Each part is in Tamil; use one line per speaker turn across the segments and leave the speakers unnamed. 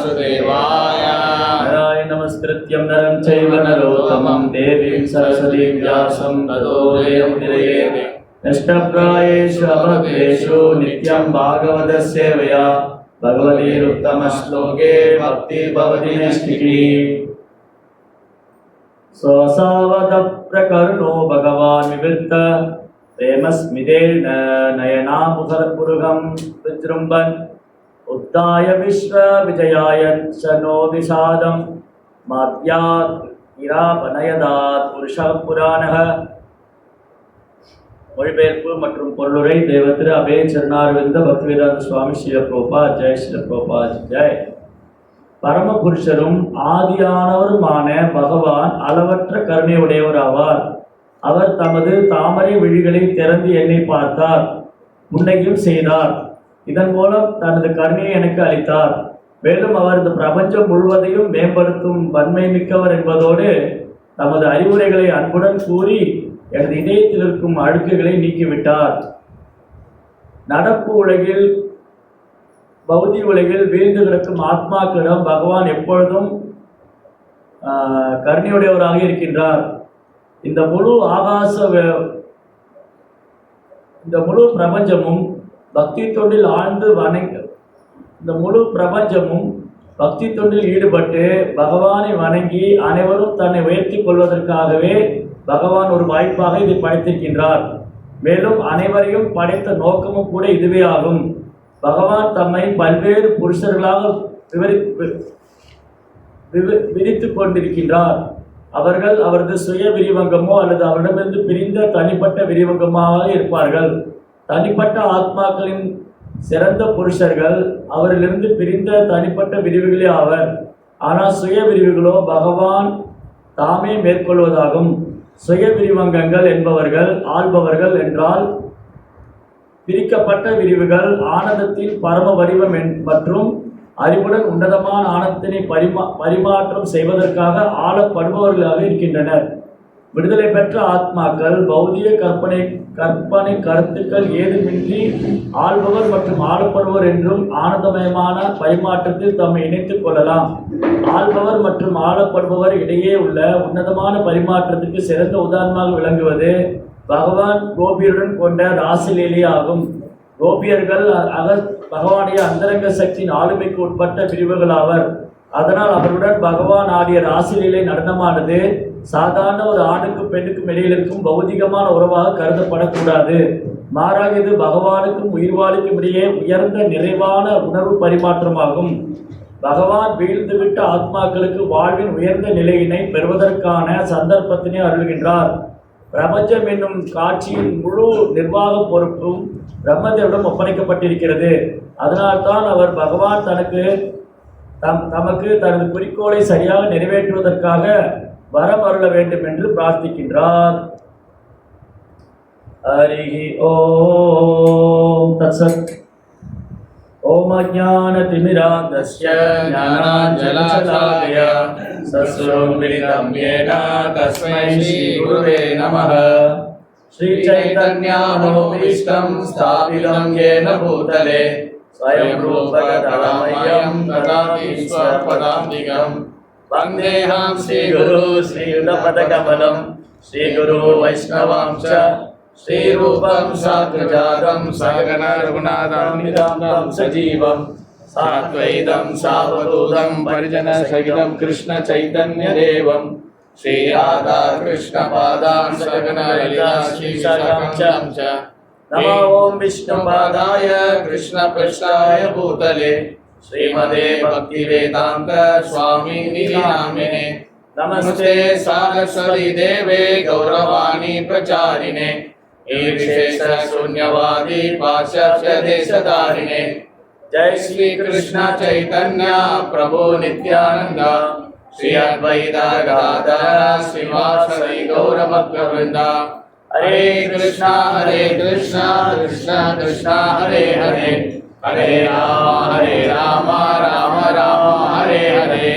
वासुदेवाय।
नारायणं नमस्कृत्यं नरं चैव नरोत्तमं देवीं सरस्वतीं व्यासं ततो जयमुदीरयेत्। नष्टप्रायेषु अभद्रेषु नित्यं भागवतस्य सेवया भगवतीरुत्तमश्लोके भक्ति भवति नैष्ठिकी। स्वसावधप्रकरुणो भगवान् विवृत्त प्रेमस्मितेन नयनामुखपुरुगं विजृम्भन् उद्धाय विश्वविजयाय च नो विषादं माद्यात् इरापनयदात् पुरुषः पुराणः। மொழிபெயர்ப்பு மற்றும் பொருளுரை தேவத்திரு அபய சரணாரவிந்த பக்திவேதாந்த சுவாமி ஸ்ரீல பிரபுபாத் ஜெய் ஸ்ரீல பிரபுபாத் ஜெய். பரமபுருஷரும் ஆதியானவருமான பகவான் அளவற்ற கருணையுடையவர் ஆவார். அவர் தமது தாமரை விழிகளை திறந்து என்னை பார்த்தார், புன்னகையும் செய்தார். இதன் மூலம் தனது கருணையை எனக்கு அளித்தார். மேலும் அவர் இந்த பிரபஞ்சம் முழுவதையும் மேம்படுத்தும் வன்மை மிக்கவர் என்பதோடு தமது அறிவுரைகளை அன்புடன் கூறி எனது இதயத்தில் இருக்கும் அழுக்குகளை நீக்கிவிட்டார். நடப்பு உலகில் பௌதிக உலகில் வீழ்ந்து கிடக்கும் ஆத்மாக்களிடம் பகவான் எப்பொழுதும் கருணையுடையவராக இருக்கின்றார். இந்த முழு பிரபஞ்சமும் பக்தி தொண்டில் ஆழ்ந்து இந்த முழு பிரபஞ்சமும் பக்தி தொண்டில் ஈடுபட்டு பகவானை வணங்கி அனைவரும் தன்னை உயர்த்தி கொள்வதற்காகவே பகவான் ஒரு வாய்ப்பாக இதை படைத்திருக்கின்றார். மேலும் அனைவரையும் படைத்த நோக்கமும் கூட இதுவே ஆகும். பகவான் தம்மை பல்வேறு புருஷர்களாக விரித்து கொண்டிருக்கின்றார். அவர்கள் அவரது சுய விரிவங்கமோ அல்லது அவரிடமிருந்து பிரிந்த தனிப்பட்ட விரிவங்கமாக இருப்பார்கள். தனிப்பட்ட ஆத்மாக்களின் சிறந்த புருஷர்கள் அவரிலிருந்து பிரிந்த தனிப்பட்ட விரிவுகளே ஆவர். ஆனால் சுய விரிவுகளோ பகவான் தாமே மேற்கொள்வதாகும். சுய விரிவங்கங்கள் என்பவர்கள் ஆள்பவர்கள் என்றால் பிரிக்கப்பட்ட விரிவுகள் ஆனந்தத்தின் பரம வடிவம் மற்றும் அறிவுடன் உன்னதமான ஆனந்தத்தினை பரிமாற்றம் செய்வதற்காக ஆளப்படுபவர்களாக இருக்கின்றனர். விடுதலை பெற்ற ஆத்மாக்கள் பௌதிக கற்பனை கருத்துக்கள் ஏதுமின்றி ஆள்பவர் மற்றும் ஆளப்படுவர் என்றும் ஆனந்தமயமான பரிமாற்றத்தில் தம்மை இணைத்துக் கொள்ளலாம். ஆள்பவர் மற்றும் ஆளப்படுபவர் இடையே உள்ள உன்னதமான பரிமாற்றத்துக்கு சிறந்த உதாரணமாக விளங்குவது பகவான் கோபியருடன் கொண்ட ராசலீலை ஆகும். கோபியர்கள் பகவானுடைய அந்தரங்க சக்தியின் ஆளுமைக்கு உட்பட்ட பிரிவுகள் ஆவர். அதனால் அவருடன் பகவான் ஆடிய ராசலீலை நடனமானது சாதாரண ஒரு ஆணுக்கும் பெண்ணுக்கும் இடையில் இருக்கும் பௌதிகமான உறவாக கருதப்படக்கூடாது. மாறாக இது பகவானுக்கும் உயிர்வாளுக்கும் இடையே உயர்ந்த நிறைவான உணர்வு பரிமாற்றமாகும். பகவான் வீழ்ந்துவிட்ட ஆத்மாக்களுக்கு வாழ்வின் உயர்ந்த நிலையினை பெறுவதற்கான சந்தர்ப்பத்தினை அருள்கின்றார். பிரபஞ்சம் என்னும் காட்சியின் முழு நிர்வாக பொறுப்பும் பிரம்மதேவிடம் ஒப்படைக்கப்பட்டிருக்கிறது. அதனால்தான் அவர் பகவான் தமக்கு தனது குறிக்கோளை சரியாக நிறைவேற்றுவதற்காக வரம் அருள வேண்டும் என்று பிரார்த்திக்கின்றார். ஹரி ஓம் தத்சத். ஓம் அஜ்ஞானதிமிராந்தஸ்ய ஞானாஞ்சலசலாகய சஸ்வரம் விதிதம் யேன தஸ்மை ஸ்ரீ குருவே நமः. ஸ்ரீ சைதன்யாமோபீஷ்டம் ஸ்தாபிதம் யேன பூதலே ஸ்வயம் ரூபகதமயம் ததாதி ஸ்வபதாந்திகம். வந்தேஹம் ஸ்ரீகுரு ஸ்ரீயுதபதகமலம் ஸ்ரீகுரு வைஷ்ணவாம்ச ஸ்ரீரூபம் சாத்வஜாதம் சகன ரகுநாதாமிதாம் சஜீவம் சாத்வைதம் சாவதூதம் பரிஜன சகிதம் கிருஷ்ண சைதன்ய தேவம் ஸ்ரீ ராதா கிருஷ்ண பாதாம் சகன லலிதா ஸ்ரீசகம் ச. நமோ ஓம் விஷ்ணுபாதாய கிருஷ்ண பிரஷ்டாய பூதலே ஸ்ரீமதே பக்தி வேதாந்த சுவாமி நாமினே. நமஸ்தே சாரஸ்வதி தேவே கௌரவாணி பிரச்சாரிணே ஈர்ஷேஷ शून्यवादी पाश्चात्य देशधारिणे. जय श्री कृष्ण चैतन्य प्रभु नित्यानंद श्री अद्वैत गदाधर श्रीवासदि गौर भक्तवृंद. हरे कृष्णा कृष्णा कृष्णा हरे हरे हरे राम राम राम हरे हरे.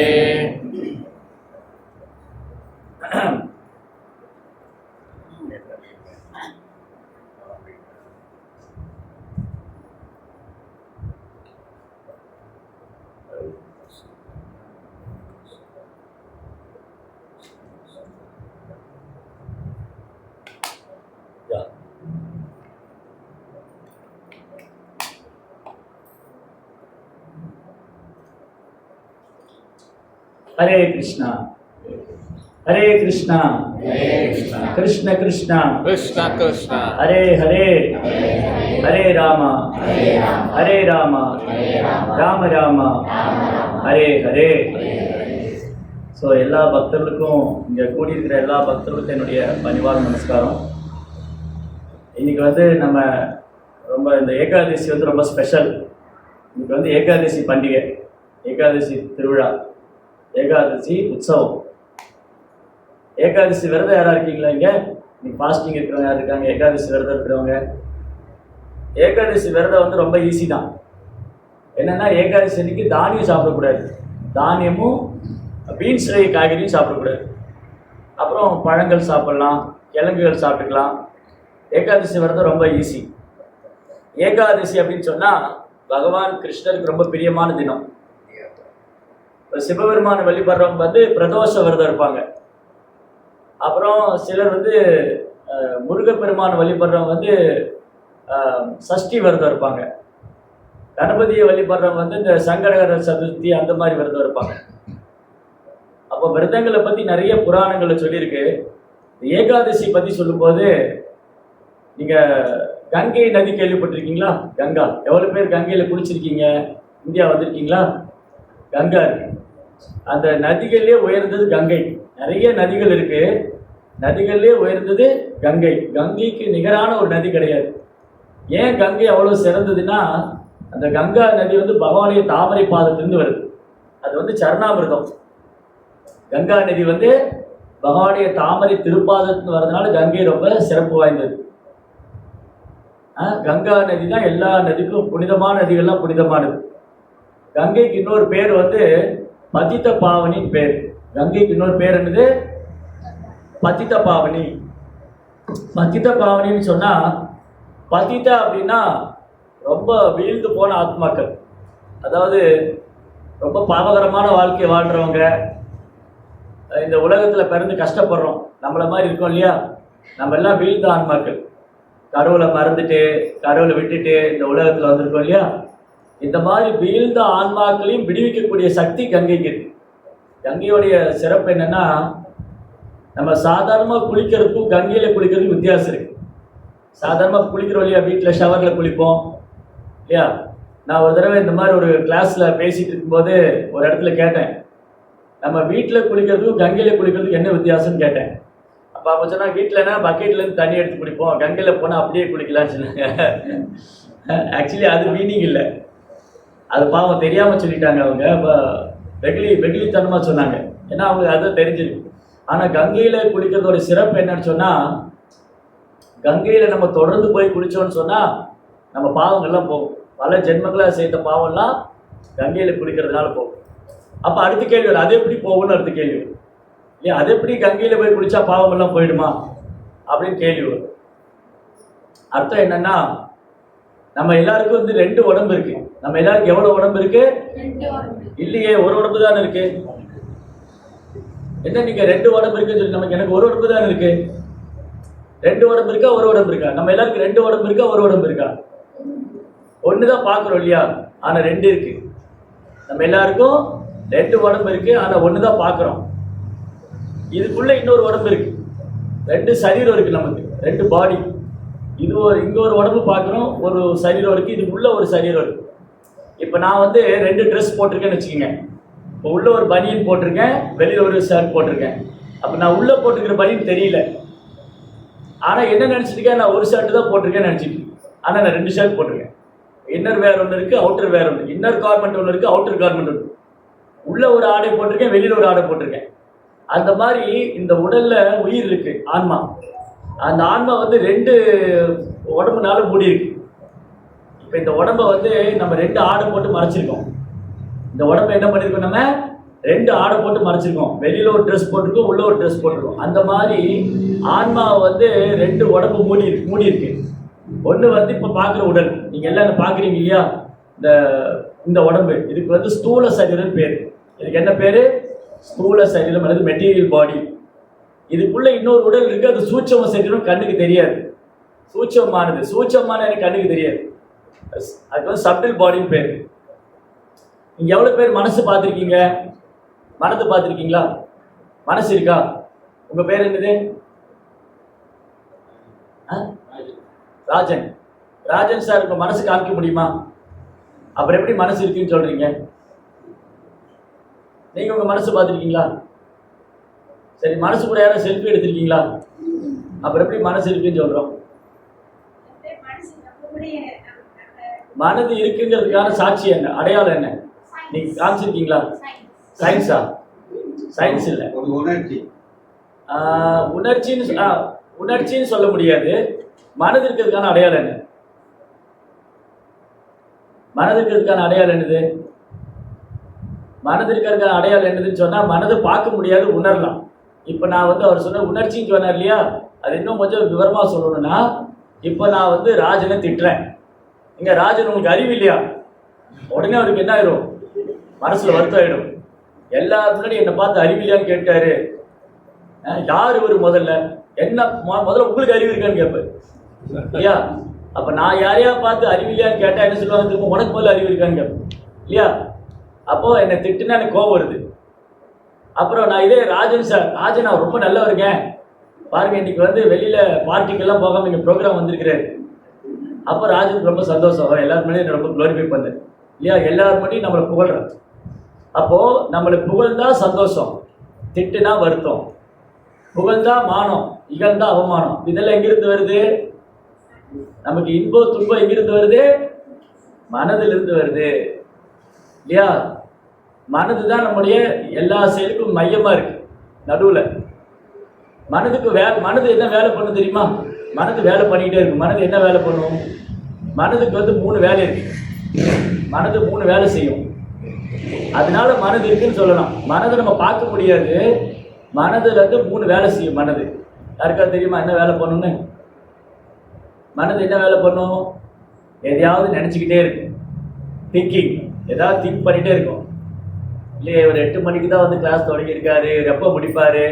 ஹரே கிருஷ்ணா ஹரே கிருஷ்ணா கிருஷ்ண கிருஷ்ணா
கிருஷ்ண கிருஷ்ண
ஹரே ஹரே ஹரே ராமா ஹரே ராமா ராம ராமா ஹரே ஹரே. ஸோ எல்லா பக்தர்களுக்கும், இங்கே கூடியிருக்கிற எல்லா பக்தர்களுக்கும் என்னுடைய பணிவான நமஸ்காரம். இன்னைக்கு வந்து நம்ம ரொம்ப இந்த ஏகாதசி வந்து ரொம்ப ஸ்பெஷல். இன்னைக்கு வந்து ஏகாதசி பண்டிகை, ஏகாதசி திருவிழா, ஏகாதசி உற்சவம். ஏகாதசி விரதம் யாரா இருக்கீங்களா? இங்கே இன்னைக்கு ஃபாஸ்டிங் இருக்கிறவங்க யார் இருக்காங்க? ஏகாதசி விரதம் இருக்கிறவங்க. ஏகாதசி விரதம் வந்து ரொம்ப ஈஸி தான். என்னன்னா, ஏகாதசி அன்னைக்கு தானியம் சாப்பிடக்கூடாது. தானியமும் பீன்ஸ் காய்கறியும் சாப்பிடக்கூடாது. அப்புறம் பழங்கள் சாப்பிடலாம், கிழங்குகள் சாப்பிட்டுக்கலாம். ஏகாதசி விரதம் ரொம்ப ஈஸி. ஏகாதசி அப்படின்னு சொன்னால் பகவான் கிருஷ்ணருக்கு ரொம்ப பிரியமான தினம். இப்போ சிவபெருமான வழிபடுறவங்க வந்து பிரதோஷ விரதம் இருப்பாங்க. அப்புறம் சிலர் வந்து முருகப்பெருமான வழிபடுறவங்க வந்து சஷ்டி விரதம் இருப்பாங்க. கணபதியை வழிபடுறவங்க வந்து இந்த சங்கடகர சதுர்த்தி அந்த மாதிரி விரதம் இருப்பாங்க. அப்போ விரதங்களை பற்றி நிறைய புராணங்களை சொல்லியிருக்கு. ஏகாதசி பற்றி சொல்லும்போது, நீங்கள் கங்கை நதி கேள்விப்பட்டிருக்கீங்களா? கங்கா, எவ்வளோ பேர் கங்கையில் குளிச்சிருக்கீங்க? இந்தியா வந்திருக்கீங்களா? கங்கா இருக்கு. அந்த நதிகள்லேயே உயர்ந்தது கங்கை. நிறைய நதிகள் இருக்கு, நதிகள்லேயே உயர்ந்தது கங்கை. கங்கைக்கு நிகரான ஒரு நதி கிடையாது. ஏன் கங்கை அவ்வளோ சிறந்ததுன்னா, அந்த கங்கா நதி வந்து பகவானுடைய தாமரை பாதத்திலிருந்து வருது. அது வந்து சரணாமிர்தம். கங்கா நதி வந்து பகவானுடைய தாமரை திருப்பாதத்திலிருந்து வர்றதுனால கங்கை ரொம்ப சிறப்பு வாய்ந்தது. கங்கா நதி தான் எல்லா நதிக்கும் புனிதமான நதிகள்லாம் புனிதமானது. கங்கைக்கு இன்னொரு பேர் வந்து பதித்த பாவனின் பேர். கங்கைக்கு இன்னொரு பேர் என்னது? பதித்த பாவனி. பதித்த பாவனின்னு சொன்னா, பதித்த அப்படின்னா ரொம்ப வீழ்ந்து போன ஆத்மாக்கள், அதாவது ரொம்ப பாவகரமான வாழ்க்கையை வாழ்றவங்க. இந்த உலகத்துல பிறந்து கஷ்டப்படுறோம், நம்மள மாதிரி இருக்கோம் இல்லையா? நம்ம எல்லாம் வீழ்ந்த ஆன்மாக்கள். கடவுளை மறந்துட்டு, கடவுளை விட்டுட்டு இந்த உலகத்துல வந்திருக்கோம் இல்லையா? இந்த மாதிரி வீழ்ந்த ஆன்மாக்களையும் விடுவிக்கக்கூடிய சக்தி கங்கைக்கு இருக்கு. கங்கையோடைய சிறப்பு என்னன்னா, நம்ம சாதாரணமாக குளிக்கிறதுக்கும் கங்கையில குளிக்கிறதுக்கும் வித்தியாசம் இருக்கு. சாதாரணமாக குளிக்கிறோம் இல்லையா, வீட்டில் ஷவரில் குளிப்போம் இல்லையா? நான் ஒரு தடவை இந்த மாதிரி ஒரு கிளாஸில் பேசிட்டு இருக்கும்போது ஒரு இடத்துல கேட்டேன், நம்ம வீட்டில் குளிக்கிறதுக்கும் கங்கையில குளிக்கிறதுக்கும் என்ன வித்தியாசம்னு கேட்டேன். அப்போ அவங்க சொன்னாங்க, வீட்டிலனா பக்கெட்லேருந்து தண்ணி எடுத்து குளிப்போம், கங்கையில் போனால் அப்படியே குளிக்கலாம்னு சொன்னாங்க. ஆக்சுவலி அது மீனிங் இல்லை, அது பாவம் தெரியாமல் சொல்லிட்டாங்க அவங்க. வெகுளித்தனமாக சொன்னாங்க, ஏன்னா அவங்களுக்கு அதை தெரிஞ்சிருக்கு. ஆனால் கங்கையில் குளிக்கிறதோட சிறப்பு என்னன்னு சொன்னால், கங்கையில் நம்ம தொடர்ந்து போய் குளித்தோன்னு சொன்னால் நம்ம பாவங்கள்லாம் போகும். பல ஜென்மங்களாக செய்த பாவம்லாம் கங்கையில் குளிக்கிறதுனால போகும். அப்போ அடுத்த கேள்வி வரும், அது எப்படி போகும்னு அடுத்த கேள்வி வரும் இல்லையா? அது எப்படி கங்கையில் போய் குளித்தா பாவமெல்லாம் போயிடுமா அப்படின்னு கேள்வி வரும். அர்த்தம் என்னன்னா, நம்ம எல்லாருக்கும் வந்து 2 உடம்பு இருக்கு. நம்ம எல்லாருக்கும் எவ்வளவு உடம்பு இருக்கு? இல்லையே, ஒரு உடம்பு தானே இருக்கு. என்ன நீங்க 2 உடம்பு இருக்குன்னு சொல்லி, நமக்கு எனக்கு ஒரு உடம்பு தானே இருக்கு. 2 உடம்பு இருக்கா, ஒரு உடம்பு இருக்கா? நம்ம எல்லாருக்கும் 2 உடம்பு இருக்கா, ஒரு உடம்பு இருக்கா? ஒண்ணுதான் பாக்குறோம் இல்லையா? ஆனா 2 இருக்கு. நம்ம எல்லாருக்கும் 2 உடம்பு இருக்கு, ஆனா ஒண்ணுதான் பாக்குறோம். இதுக்குள்ள இன்னொரு உடம்பு இருக்கு, 2 சரீரம் இருக்கு, நமக்கு 2 பாடி. இது இங்க ஒரு உடம்பு பார்க்குறோம், ஒரு சரீரம் இருக்கு, இதுக்குள்ள ஒரு சரீரம் இருக்கு. இப்போ நான் வந்து 2 ட்ரெஸ் போட்டிருக்கேன்னு வச்சுக்கோங்க. இப்போ உள்ள ஒரு பனியன் போட்டிருக்கேன், வெளியில் ஒரு ஷர்ட் போட்டிருக்கேன். அப்போ நான் உள்ள போட்டிருக்கிற பனியன் தெரியல, ஆனால் என்ன நினச்சிருக்கேன், நான் ஒரு ஷர்ட் தான் போட்டிருக்கேன்னு நினச்சிட்டு, ஆனால் நான் 2 ஷர்ட் போட்டிருக்கேன். இன்னர் வேற ஒன்று இருக்குது, அவுட்டர் வேற ஒன்று. இன்னர் கார்மெண்ட் ஒன்று இருக்குது, அவுட்டர் கார்மெண்ட் ஒன்று. உள்ள ஒரு ஆடை போட்டிருக்கேன், வெளியில் ஒரு ஆடை போட்டிருக்கேன். அந்த மாதிரி இந்த உடல்ல உயிர் இருக்கு, ஆன்மா. அந்த ஆன்மா வந்து 2 உடம்புனால மூடி இருக்கு. இப்போ இந்த உடம்பை வந்து நம்ம 2 ஆடை போட்டு மறைச்சிருக்கோம். இந்த உடம்பை என்ன பண்ணிருக்கோம், நம்ம 2 ஆடை போட்டு மறைச்சிருக்கோம். வெளியில ஒரு ட்ரெஸ் போட்டிருக்கோம், உள்ள ஒரு ட்ரெஸ் போட்டிருக்கோம். அந்த மாதிரி ஆன்மாவை வந்து 2 உடம்பு மூடி இருக்கு. ஒன்று வந்து இப்போ பார்க்குற உடல், நீங்க எல்லாம் பார்க்குறீங்க இல்லையா? இந்த உடம்பு, இதுக்கு வந்து ஸ்தூல சரீரம் பேர். இதுக்கு என்ன பேரு? ஸ்தூல சரீரம் அல்லது மெட்டீரியல் பாடி. இதுக்குள்ள இன்னொரு உடல் இருக்கு, அது சூட்சம சரீரம், கண்ணுக்கு தெரியாது. சூட்சமான எனக்கு கண்ணுக்கு தெரியாது. அதுக்கு வந்து சப்டில் பாடின்னு பேர். நீங்க எவ்வளவு பேர் மனசு பார்த்துருக்கீங்க? மனது பார்த்துருக்கீங்களா? மனசு இருக்கா? உங்க பேர் என்னது? ராஜன். ராஜன் சார், உங்க மனசு காமிக்க முடியுமா? அப்புறம் எப்படி மனசு இருக்குன்னு சொல்றீங்க? நீங்க உங்க மனசு பார்த்துருக்கீங்களா? சரி, மனசு கூட யாரும் செல்ஃபி எடுத்திருக்கீங்களா? அப்புறம் எப்படி மனசு இருக்குன்னு சொல்றோம்? மனது இருக்குங்கிறதுக்கான சாட்சி என்ன, அடையாளம் என்ன? நீங்க காமிச்சிருக்கீங்களா? சயின்ஸா? சயின்ஸ் இல்ல, உணர்ச்சின்னு சொல்ல முடியாது. மனது இருக்கிறதுக்கான அடையாளம் என்ன? மனது இருக்கிறதுக்கான அடையாளம் என்னது? மனது இருக்கிறதுக்கான அடையாளம் என்னதுன்னு சொன்னா, மனதை பார்க்க முடியாது, உணரலாம். இப்ப நான் அவர் சொன்ன உணர்ச்சின்னு சொன்னார் இல்லையா, அது இன்னும் கொஞ்சம் விவரமா சொல்லணும்னா, இப்ப நான் ராஜனை திட்டுறேன். இங்க ராஜன் உங்களுக்கு அறிவு இல்லையா? உடனே அவருக்கு என்ன ஆயிரும்? மனசுல வருத்தம் ஆயிடும். எல்லாரும் முன்னாடி என்னை பார்த்து அறிவு இல்லையான்னு கேட்டாரு. யார் இவர்? முதல்ல என்ன, முதல்ல உங்களுக்கு அறிவு இருக்கான்னு கேட்பாரு இல்லையா? அப்ப நான் யாரையா பார்த்து அறிவு இல்லையான்னு கேட்டா என்ன சொல்லுவாங்க? திரும்ப உனக்கு முதல்ல அறிவு இருக்கான்னு கேட்பேன் இல்லையா? அப்போ என்னை திட்டுனா எனக்கு கோபம் வருது. அப்புறம் நான் இதே ராஜன் சார், ராஜன் நான் ரொம்ப நல்லவருங்க, பாருங்க இன்னைக்கு வெளியில பார்ட்டிக்கெல்லாம் போகாம இங்க ப்ரோக்ராம் வந்திருக்கிறாரு. அப்போ ராஜனுக்கு ரொம்ப சந்தோஷம், எல்லாரும் முன்னாடி ரொம்ப குளோரிஃபை பண்ணு இல்லையா? எல்லாரும் முன்னாடி நம்மளை புகழ்றேன். அப்போ நம்மளை புகழ்ந்தா சந்தோஷம், திட்டுனா வருத்தம். புகழ்ந்தா மானம், இகழ்ந்தா அவமானம். இதெல்லாம் எங்கிருந்து வருது? நமக்கு இன்பம் துன்பம் எங்கிருந்து வருது? மனதிலிருந்து வருது இல்லையா? மனது தான் நம்முடைய எல்லா செயலுக்கும் மையமா இருக்கு. நடுவுல மனதுக்கு மனது என்ன வேலை பண்ணும் தெரியுமா? மனது வேலை பண்ணிக்கிட்டே இருக்கு. மனது என்ன வேலை பண்ணும்? மனதுக்கு 3 வேலை இருக்கு. மனது 3 வேலை செய்யும். அதனால மனது இருக்குன்னு சொல்லலாம். மனதை நம்ம பார்க்க முடியாது. மனதுல 3 வேலை செய்யும். மனது யாருக்கா தெரியுமா என்ன வேலை பண்ணும்னு? மனது என்ன வேலை பண்ணும்? எதையாவது நினைச்சுக்கிட்டே இருக்கும். திங்கிங், ஏதாவது திங்க் பண்ணிட்டே இருக்கும் இல்லையே. ஒரு 8 மணிக்கு தான் கிளாஸ் தொடங்கியிருக்காரு, எப்போ முடிப்பாரு,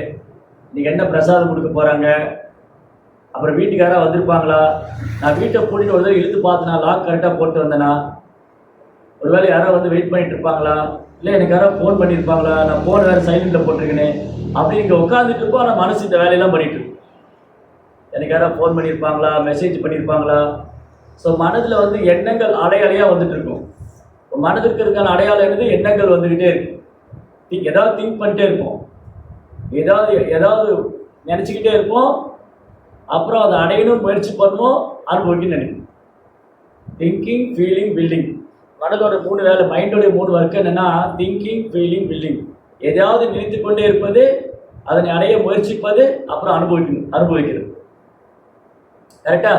இன்னைக்கு என்ன பிரசாதம் கொடுக்க போறாங்க, அப்புறம் வீட்டுக்காரா வந்திருப்பாங்களா, நான் வீட்டை கூட்டிட்டு ஒரு தடவை இழுத்து பார்த்தனா, லாக் கரெக்டாக போட்டு வந்தேனா, ஒருவேளை யாரோ வெயிட் பண்ணிட்டு இருப்பாங்களா, இல்லை எனக்கு யாரோ ஃபோன் பண்ணியிருப்பாங்களா, நான் ஃபோன் வேறு சைலண்டில் போட்டிருக்கேனே அப்படி இங்கே உட்காந்துட்டு இருப்போம். ஆனால் மனசு இந்த வேலையெல்லாம் பண்ணிட்டு இருக்கும். எனக்கு யாரோ ஃபோன் பண்ணியிருப்பாங்களா, மெசேஜ் பண்ணியிருப்பாங்களா. ஸோ மனதில் எண்ணங்கள் அலையலையாக வந்துட்டு இருக்கும். மனது இருக்கிறதுக்கான அடையாளம் என்னது? எண்ணங்கள் வந்துக்கிட்டே இருக்கு. ஏதாவது திங்க் பண்ணிட்டே இருப்போம், ஏதாவது நினச்சிக்கிட்டே இருப்போம். அப்புறம் அதை அடையணும் முயற்சி பண்ணுவோம், அனுபவிக்கணும்னு நினைக்கும். Thinking, feeling, building. மனதோட 3 வேலை, மைண்டோடைய 3 ஒர்க் என்னன்னா திங்கிங், ஃபீலிங், பில்டிங். எதையாவது நினைத்து கொண்டே இருப்பது, அதனை அடைய முயற்சிப்பது, அப்புறம் அனுபவிக்கிறது. கரெக்டா?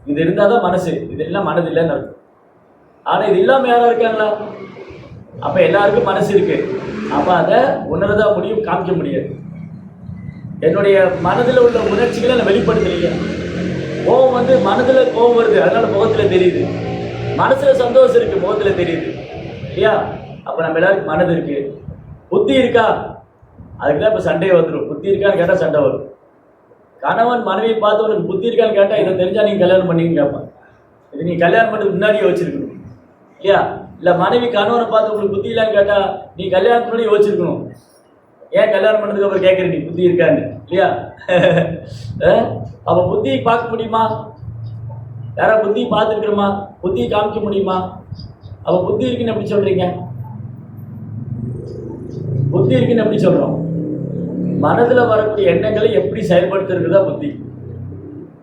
இது இருந்தால் தான் மனசு. இது எல்லாம் மனது இல்லைன்னு அர்த்தம். ஆனால் இது இல்லாமல் யாரா இருக்காங்களா? அப்போ எல்லாருக்கும் மனசு இருக்கு. அப்போ அதை உணரதான் முடியும், காமிக்க முடியாது. என்னுடைய மனதில் உள்ள உணர்ச்சிகளை நான் வெளிப்படுத்தலைங்க. கோபம் மனதில் கோபம் வருது, அதனால முகத்தில் தெரியுது. மனசுல சந்தோஷம் இருக்கு, முகத்தில் தெரியுது இல்லையா? அப்போ நம்ம எல்லாருக்கும் மனது இருக்கு. புத்தி இருக்கா? அதுக்கு தான் இப்போ சண்டே வந்துடும். புத்தி இருக்கான்னு கேட்டால் சண்டை வரும். கணவன் மனைவி பார்த்து உனக்கு புத்தி இருக்கான்னு கேட்டால் இதை தெரிஞ்சா நீங்கள் கல்யாணம் பண்ணின்னு கேட்பான். இது நீ கல்யாணம் பண்ணுறது முன்னாடியே வச்சிருக்கணும் இல்லையா? இல்லை மனைவி கணவனை பார்த்து உங்களுக்கு புத்தி இல்லைன்னு கேட்டால் நீ கல்யாணத்துக்கு முன்னாடி யோசிச்சிருக்கணும். ஏன் கல்யாணம் பண்ணதுக்கு அப்புறம் கேட்குற நீ புத்தி இருக்கான்னு இல்லையா? அப்போ புத்தியை பார்க்க முடியுமா? யாரா புத்தியை பார்த்துருக்குறோமா? புத்தியை காமிக்க முடியுமா? அப்போ புத்தி இருக்குன்னு எப்படி சொல்றீங்க? புத்தி இருக்குன்னு எப்படி சொல்றோம்? மனதில் வரக்கூடிய எண்ணங்களை எப்படி செயல்படுத்துறதுதான் புத்தி.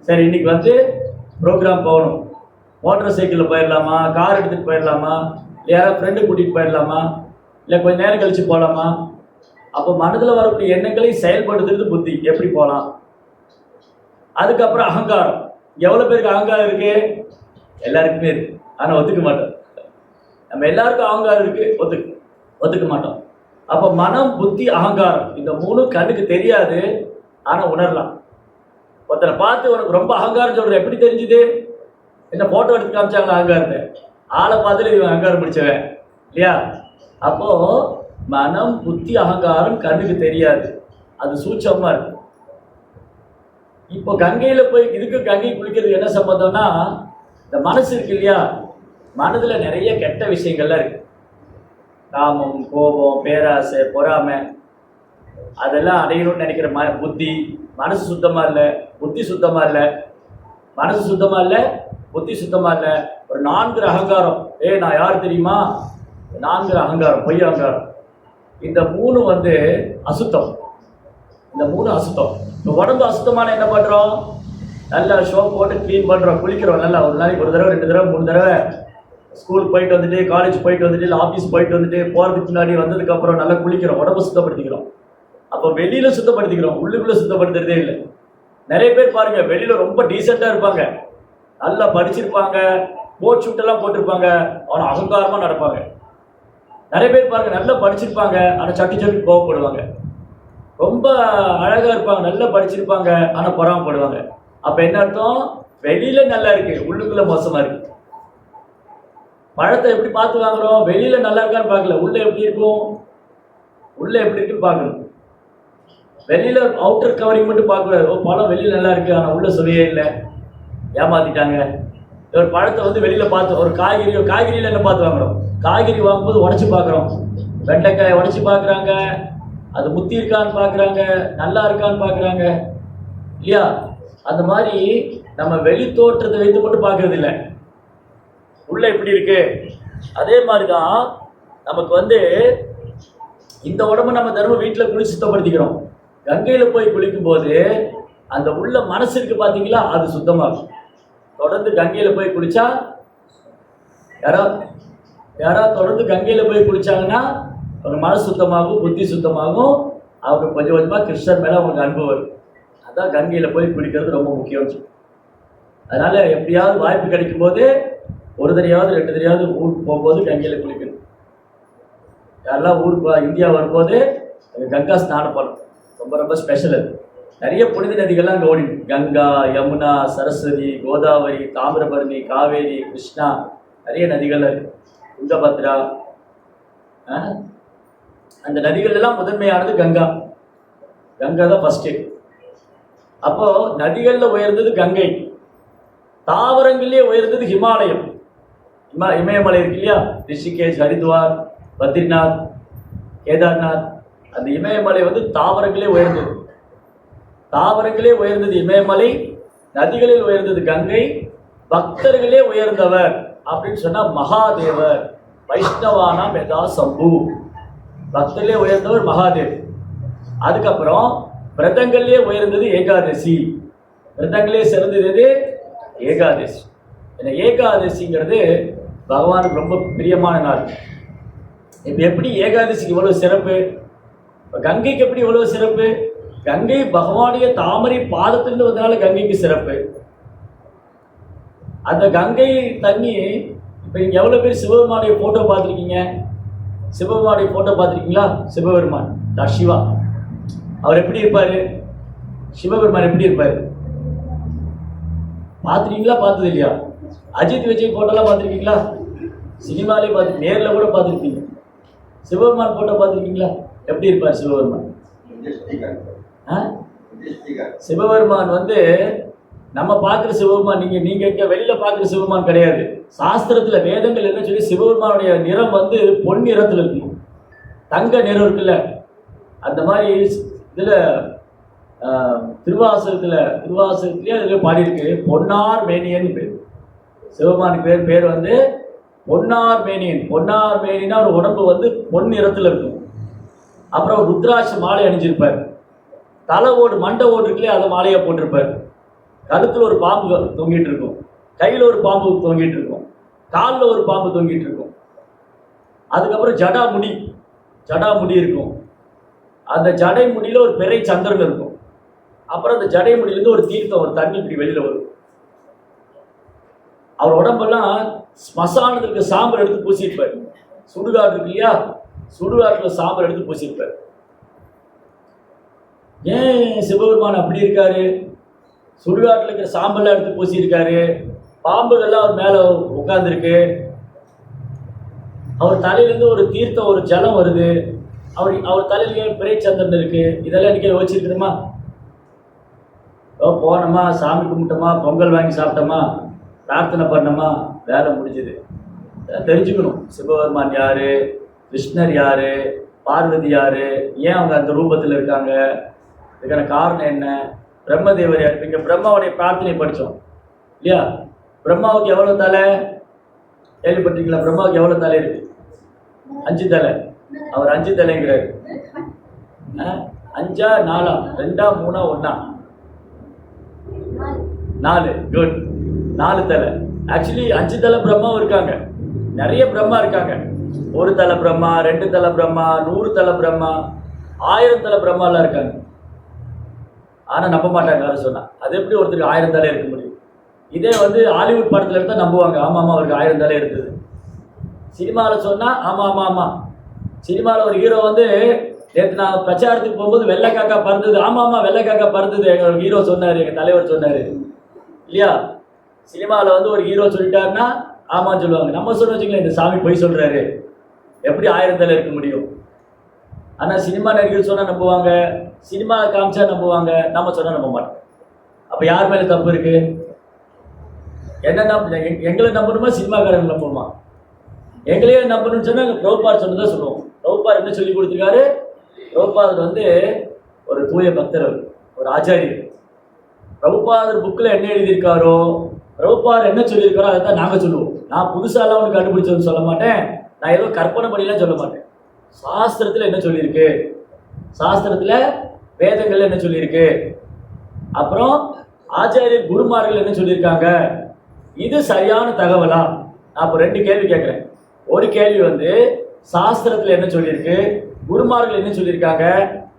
சரி, இன்னைக்கு ப்ரோக்ராம் போகணும். மோட்டார் சைக்கிளில் போயிடலாமா, கார் எடுத்துகிட்டு போயிடலாமா, இல்லை யாராவது ஃப்ரெண்டு கூட்டிகிட்டு போயிடலாமா, இல்லை கொஞ்சம் நேரம் கழித்து போகலாமா? அப்போ மனதில் வரக்கூடிய எண்ணங்களை செயல்படுத்துறது புத்தி. எப்படி போகலாம்? அதுக்கப்புறம் அகங்காரம். எவ்வளோ பேருக்கு அகங்காரம் இருக்கு? எல்லாருக்குமே இருக்கு, ஆனால் ஒத்துக்க மாட்டோம். நம்ம எல்லாருக்கும் அகங்காரம் இருக்கு, ஒத்துக்க மாட்டோம். அப்போ மனம், புத்தி, அகங்காரம் இந்த 3 கண்ணுக்கு தெரியாது, ஆனால் உணரலாம். ஒருத்தரை பார்த்து உனக்கு ரொம்ப அகங்காரம் சொல்ற எப்படி தெரிஞ்சுது? என்ன போட்டோ எடுத்து காமிச்சாங்களா அகங்காரத்தை? ஆளை பார்த்துட்டு இவன் அகங்காரம் பிடிச்சவன் இல்லையா? அப்போ மனம், புத்தி, அகங்காரம் கண்ணுக்கு தெரியாது, அது சூட்சமா இருக்கு. இப்போ கங்கையில போய் இதுக்கு கங்கை குளிக்கிறது என்ன சம்பந்தம்னா, இந்த மனசு இருக்கு இல்லையா, மனதுல நிறைய கெட்ட விஷயங்கள்லாம் இருக்கு. காமம், கோபம், பேராசை, பொறாமை அதெல்லாம் அடையணும்னு நினைக்கிற புத்தி, மனசு சுத்தமா இல்லை, புத்தி சுத்தமா இல்லை, மனசு சுத்தமா இல்லை, புத்தி சுத்தமா இல்லை, ஒரு 4 அகங்காரம். நான் யார் தெரியுமா? 4 அகங்காரம், பொய் அகங்காரம். இந்த 3 வந்து அசுத்தம். இந்த 3 அசுத்தம். இந்த உடம்பு அசுத்தமான என்ன பண்றோம்? நல்லா ஷோப் போட்டு க்ளீன் பண்றோம், குளிக்கிறோம். நல்லா ஒரு நாளைக்கு 1 தடவை 2 தடவை 3 தடவை ஸ்கூல் போயிட்டு வந்துட்டு, காலேஜ் போயிட்டு வந்துட்டு, இல்லை ஆஃபீஸ் போயிட்டு வந்துட்டு, போகிறதுக்கு முன்னாடி வந்ததுக்கு அப்புறம் நல்லா குளிக்கிறோம், உடம்பு சுத்தப்படுத்திக்கிறோம். அப்போ வெளியில சுத்தப்படுத்திக்கிறோம், உள்ளுக்குள்ள சுத்தப்படுத்துறதே இல்லை. நிறைய பேர் பாருங்க, வெளியில ரொம்ப டீசெண்டா இருப்பாங்க, நல்லா படிச்சிருப்பாங்க, கோட் ஷூட் எல்லாம் போட்டிருப்பாங்க, அவன் அகங்காரமா நடப்பாங்க. நிறைய பேர் பாருங்க, நல்லா படிச்சிருப்பாங்க, ஆனா சட்டி சட்டி கோவப்படுவாங்க. ரொம்ப அழகா இருப்பாங்க, நல்லா படிச்சிருப்பாங்க, ஆனா பொறாமப்படுவாங்க. அப்ப என்ன அர்த்தம்? வெளியில நல்லா இருக்கு, உள்ளுக்குள்ள மோசமா இருக்கு. பழத்தை எப்படி பார்த்து வாங்குறோம்? வெளியில நல்லா இருக்கான்னு பார்க்கல, உள்ள எப்படி இருக்கும், உள்ள எப்படி இருக்குன்னு பார்க்கணும். வெளியில அவுட்டர் கவரிங் மட்டும் பார்க்கக்கூடாது. பழம் வெளியில நல்லா இருக்கு, ஆனா உள்ள சுவையே இல்லை, ஏமாத்திட்டாங்க. ஒரு பழத்தை வந்து வெளியில பார்த்து, ஒரு காய்கறியில என்ன பார்த்து வாங்குறோம்? காய்கறி வாங்கும்போது உடச்சி பார்க்குறோம். வெண்டைக்காயை உடச்சி பார்க்குறாங்க, அது முத்தி இருக்கான்னு பார்க்குறாங்க, நல்லா இருக்கான்னு பார்க்குறாங்க, இல்லையா? அந்த மாதிரி நம்ம வெளி தோற்றத்தை வைத்து மட்டும் பார்க்கறது இல்லை, உள்ள எப்படி இருக்கு. அதே மாதிரிதான் நமக்கு வந்து இந்த உடம்பு நம்ம தினமும் வீட்டில் குளிச்சு சுத்தப்படுத்திக்கிறோம். கங்கையில போய் குளிக்கும் போது அந்த உள்ள மனசு இருக்கு பார்த்தீங்களா, அது சுத்தமாகும். தொடர்ந்து கங்கையில போய் குளிச்சா, யாராவது தொடர்ந்து கங்கையில போய் குளிச்சாங்கன்னா அவங்க மனசு சுத்தமாகும், புத்தி சுத்தமாகும், அவங்க கொஞ்சம் கொஞ்சமா கிருஷ்ணர் மேல அவங்களுக்கு அன்பு வரும். அதான் கங்கையில போய் குளிக்கிறது ரொம்ப முக்கியம். அதனால எப்படியாவது வாய்ப்பு கிடைக்கும் போது 1 தடவையாவது 2 தடவையாவது ஊருக்கு போகும்போது கங்கையில குளிக்கணும். யாரெல்லாம் ஊருக்கு இந்தியா வரும்போது கங்கா ஸ்நானம் பண்ணணும், ரொம்ப ரொம்ப ஸ்பெஷல். அது நிறைய புனித நதிகள்லாம் அங்கே ஓடிடும். கங்கா, யமுனா, சரஸ்வதி, கோதாவரி, தாமிரபரணி, காவேரி, கிருஷ்ணா, நிறைய நதிகள் இருக்கு, துங்கபத்ரா. அந்த நதிகள் எல்லாம் முதன்மையானது கங்கா. கங்கா தான் ஃபர்ஸ்ட். அப்போ நதிகள்ல உயர்ந்தது கங்கை, தாவரங்களிலே உயர்ந்தது ஹிமாலயம். இமயமலை இருக்கு இல்லையா, ரிஷிகேஷ், ஹரித்வார், பத்ரிநாத், கேதார்நாத். அந்த இமயமலை வந்து தாவரங்களே உயர்ந்தது. தாவரங்களே உயர்ந்தது இமயமலை, நதிகளில் உயர்ந்தது கங்கை, பக்தர்களே உயர்ந்தவர் அப்படின்னு சொன்னா மகாதேவர். வைஷ்ணவானாம் யதா சம்பு, பக்தர்களே உயர்ந்தவர் மகாதேவ். அதுக்கப்புறம் விரதங்களே உயர்ந்தது ஏகாதசி. விரதங்களே சிறந்தது ஏகாதசி. ஏகாதசிங்கிறது பகவானுக்கு ரொம்ப பிரியமான நாள். இப்போ எப்படி ஏகாதசிக்கு இவ்வளவு சிறப்பு, கங்கைக்கு எப்படி இவ்வளவு சிறப்பு? கங்கை பகவானுடைய தாமரை பாதத்திலிருந்து வந்தனால கங்கைக்கு சிறப்பு. அந்த கங்கை தண்ணி, இப்போ நீங்க எவ்வளவு பேர் சிவபெருமானுடைய போட்டோ பார்த்துருக்கீங்க? சிவபெருமானுடைய போட்டோ பார்த்துருக்கீங்களா? சிவபெருமான் சிவா, அவர் எப்படி இருப்பாரு? சிவபெருமான் எப்படி இருப்பாரு? பார்த்துருக்கீங்களா? பார்த்தது இல்லையா? அஜித் விஜய் போட்டோலாம் பார்த்துருக்கீங்களா? சினிமாலே பார்த்து, நேரில் கூட பார்த்துருப்பீங்க. சிவபெருமான் போட்டோ பார்த்துருக்கீங்களா? எப்படி இருப்பார் சிவபெருமான்? சிவபெருமான் வந்து நம்ம பார்க்குற சிவபெருமான், நீங்க இங்க வெளியில பார்க்குற சிவபெருமான் கிடையாது. சாஸ்திரத்துல வேதங்கள் என்ன சொல்லி, சிவபெருமானுடைய நிறம் வந்து பொன் நிறத்துல இருக்கும், தங்க நிறம் இருக்குல்ல. அந்த மாதிரி இதுல திருவாசகத்திலேயே அதுல பாடியிருக்கு, பொன்னார் மேனியன் பேர். சிவபெருமானுக்கு பேர் வந்து பொன்னார் மேனியன். பொன்னார் மேனினா ஒரு உடம்பு வந்து பொன் நிறத்துல இருக்கும். அப்புறம் ருத்ராட்ச மாலை அணிஞ்சிருப்பார். தலை ஓடு, மண்டை ஓடு இருக்குல்லையே, அதை மாலையா போட்டிருப்பார். கழுத்துல ஒரு பாம்பு தொங்கிட்டு இருக்கும், கையில ஒரு பாம்பு தொங்கிட்டு இருக்கும், காலில் ஒரு பாம்பு தொங்கிட்டு இருக்கும். அதுக்கப்புறம் ஜடா முடி இருக்கும். அந்த ஜடை முடியில ஒரு பிறை சந்திரன் இருக்கும். அப்புறம் அந்த ஜடை முடியிலிருந்து ஒரு தீர்த்தம், ஒரு தண்ணி இப்படி வெளியில வரும். அவர் உடம்பெல்லாம் ஸ்மசானத்துக்கு சாம்பல் எடுத்து பூசியிருப்பார். சுடுகாடு இருக்கு இல்லையா, சுடுகாட்டுல சாம்பல் எடுத்து பூசியிருப்பார். ஏன் சிவபெருமான் அப்படி இருக்காரு? சுடுகாட்டில் இருக்கிற சாம்பல்லாம் எடுத்து பூசியிருக்காரு. பாம்புகள்லாம் அவர் மேல உட்கார்ந்துருக்கு. அவர் தலையிலேருந்து ஒரு தீர்த்தம், ஒரு ஜலம் வருது. அவர் தலையிலேயே பிறை சந்திரன் இருக்கு. இதெல்லாம் இன்னைக்கு யோசிச்சிருக்கணுமா? போனோமா, சாமி கும்பிட்டோமா, பொங்கல் வாங்கி சாப்பிட்டோமா, பிரார்த்தனை பண்ணோமா, வேலை முடிஞ்சது. தெரிஞ்சுக்கணும் சிவபெருமான் யாரு, கிருஷ்ணர் யாரு, பார்வதி யாரு, ஏன் அவங்க அந்த ரூபத்தில் இருக்காங்க, இதுக்கான காரணம் என்ன, பிரம்மதேவர் யார். இங்கே பிரம்மாவுடைய பிரார்த்தனை படித்தோம் இல்லையா? பிரம்மாவுக்கு எவ்வளோ தலை கேள்விப்பட்டிருக்கீங்களா? பிரம்மாவுக்கு எவ்வளோ தலை இருக்கு? 5 தலை. அவர் 5 தலைங்கிறார். 5ஆ 4ஆ 2ஆ 3ஆ 1ஆ? 4. குட். 4 தலை. ஆக்சுவலி 5 தலை பிரம்மாவும் இருக்காங்க, நிறைய பிரம்மா இருக்காங்க. 1 தலை பிரம்மா, 2 தலை பிரம்மா, 100 தலை பிரம்மா, 1000 தலை பிரம்மாலாம் இருக்காங்க. ஆனால் நம்ப மாட்டாங்க யாரும் சொன்னா. அது எப்படி ஒருத்தருக்கு 1000 தலை இருக்க முடியும்? இதே வந்து ஹாலிவுட் படத்தில் எடுத்தால் நம்புவாங்க, ஆமாம் ஆமாம் அவருக்கு 1000 தலை இருக்குது. சினிமாவில் சொன்னால் ஆமாம் ஆமாம் ஆமாம். சினிமாவில் ஒரு ஹீரோ வந்து நேற்று நான் பிரச்சாரத்துக்கு போகும்போது வெள்ளை காக்கா பறந்தது, ஆமாம் ஆமாம் வெள்ளை காக்கா பறந்தது எங்கள் ஹீரோ சொன்னார், எங்கள் தலைவர் சொன்னார் இல்லையா? சினிமாவில் வந்து ஒரு ஹீரோ சொல்லிட்டாருன்னா ஆமான்னு சொல்லுவாங்க. நம்ம சொன்ன வச்சுங்களேன், இந்த சாமி பொய் சொல்கிறாரு, எப்படி 1000 தலை இருக்க முடியும்? ஆனால் சினிமா நடிகர் சொன்னால் நம்புவாங்க, சினிமா காமிச்சா நம்புவாங்க, நம்ம சொன்னால் நம்ப மாட்டோம். அப்போ யார் மேலே தப்பு இருக்கு? என்ன எங்களை நம்பணுமா சினிமாக்காரங்க நம்பணுமா? எங்களையே நம்பணும்னு சொன்னால் பிரபுபாதர் சொன்னதான் சொல்லுவோம். பிரபுபாதர் என்ன சொல்லி கொடுத்துருக்காரு? பிரபுபாதர் வந்து ஒரு தூய பக்தர், ஒரு ஆச்சாரியர். பிரபுபாதர் புக்கில் என்ன எழுதியிருக்காரோ, பிரபுபாதர் என்ன சொல்லியிருக்காரோ அதை தான் நாங்கள் சொல்லுவோம். நான் புதுசாலாம் ஒன்று கண்டுபிடிச்சதுன்னு சொல்ல மாட்டேன், நான் ஏதோ கற்பனை பண்ணிலாம் சொல்ல மாட்டேன். சாஸ்திரத்தில் என்ன சொல்லியிருக்கு, சாஸ்திரத்தில் வேதங்கள் என்ன சொல்லியிருக்கு, அப்புறம் ஆச்சாரியர் குருமார்கள் என்ன சொல்லியிருக்காங்க, இது சரியான தகவலா? நான் இப்போ 2 கேள்வி கேட்குறேன். ஒரு கேள்வி வந்து சாஸ்திரத்தில் என்ன சொல்லியிருக்கு, குருமார்கள் என்ன சொல்லியிருக்காங்க,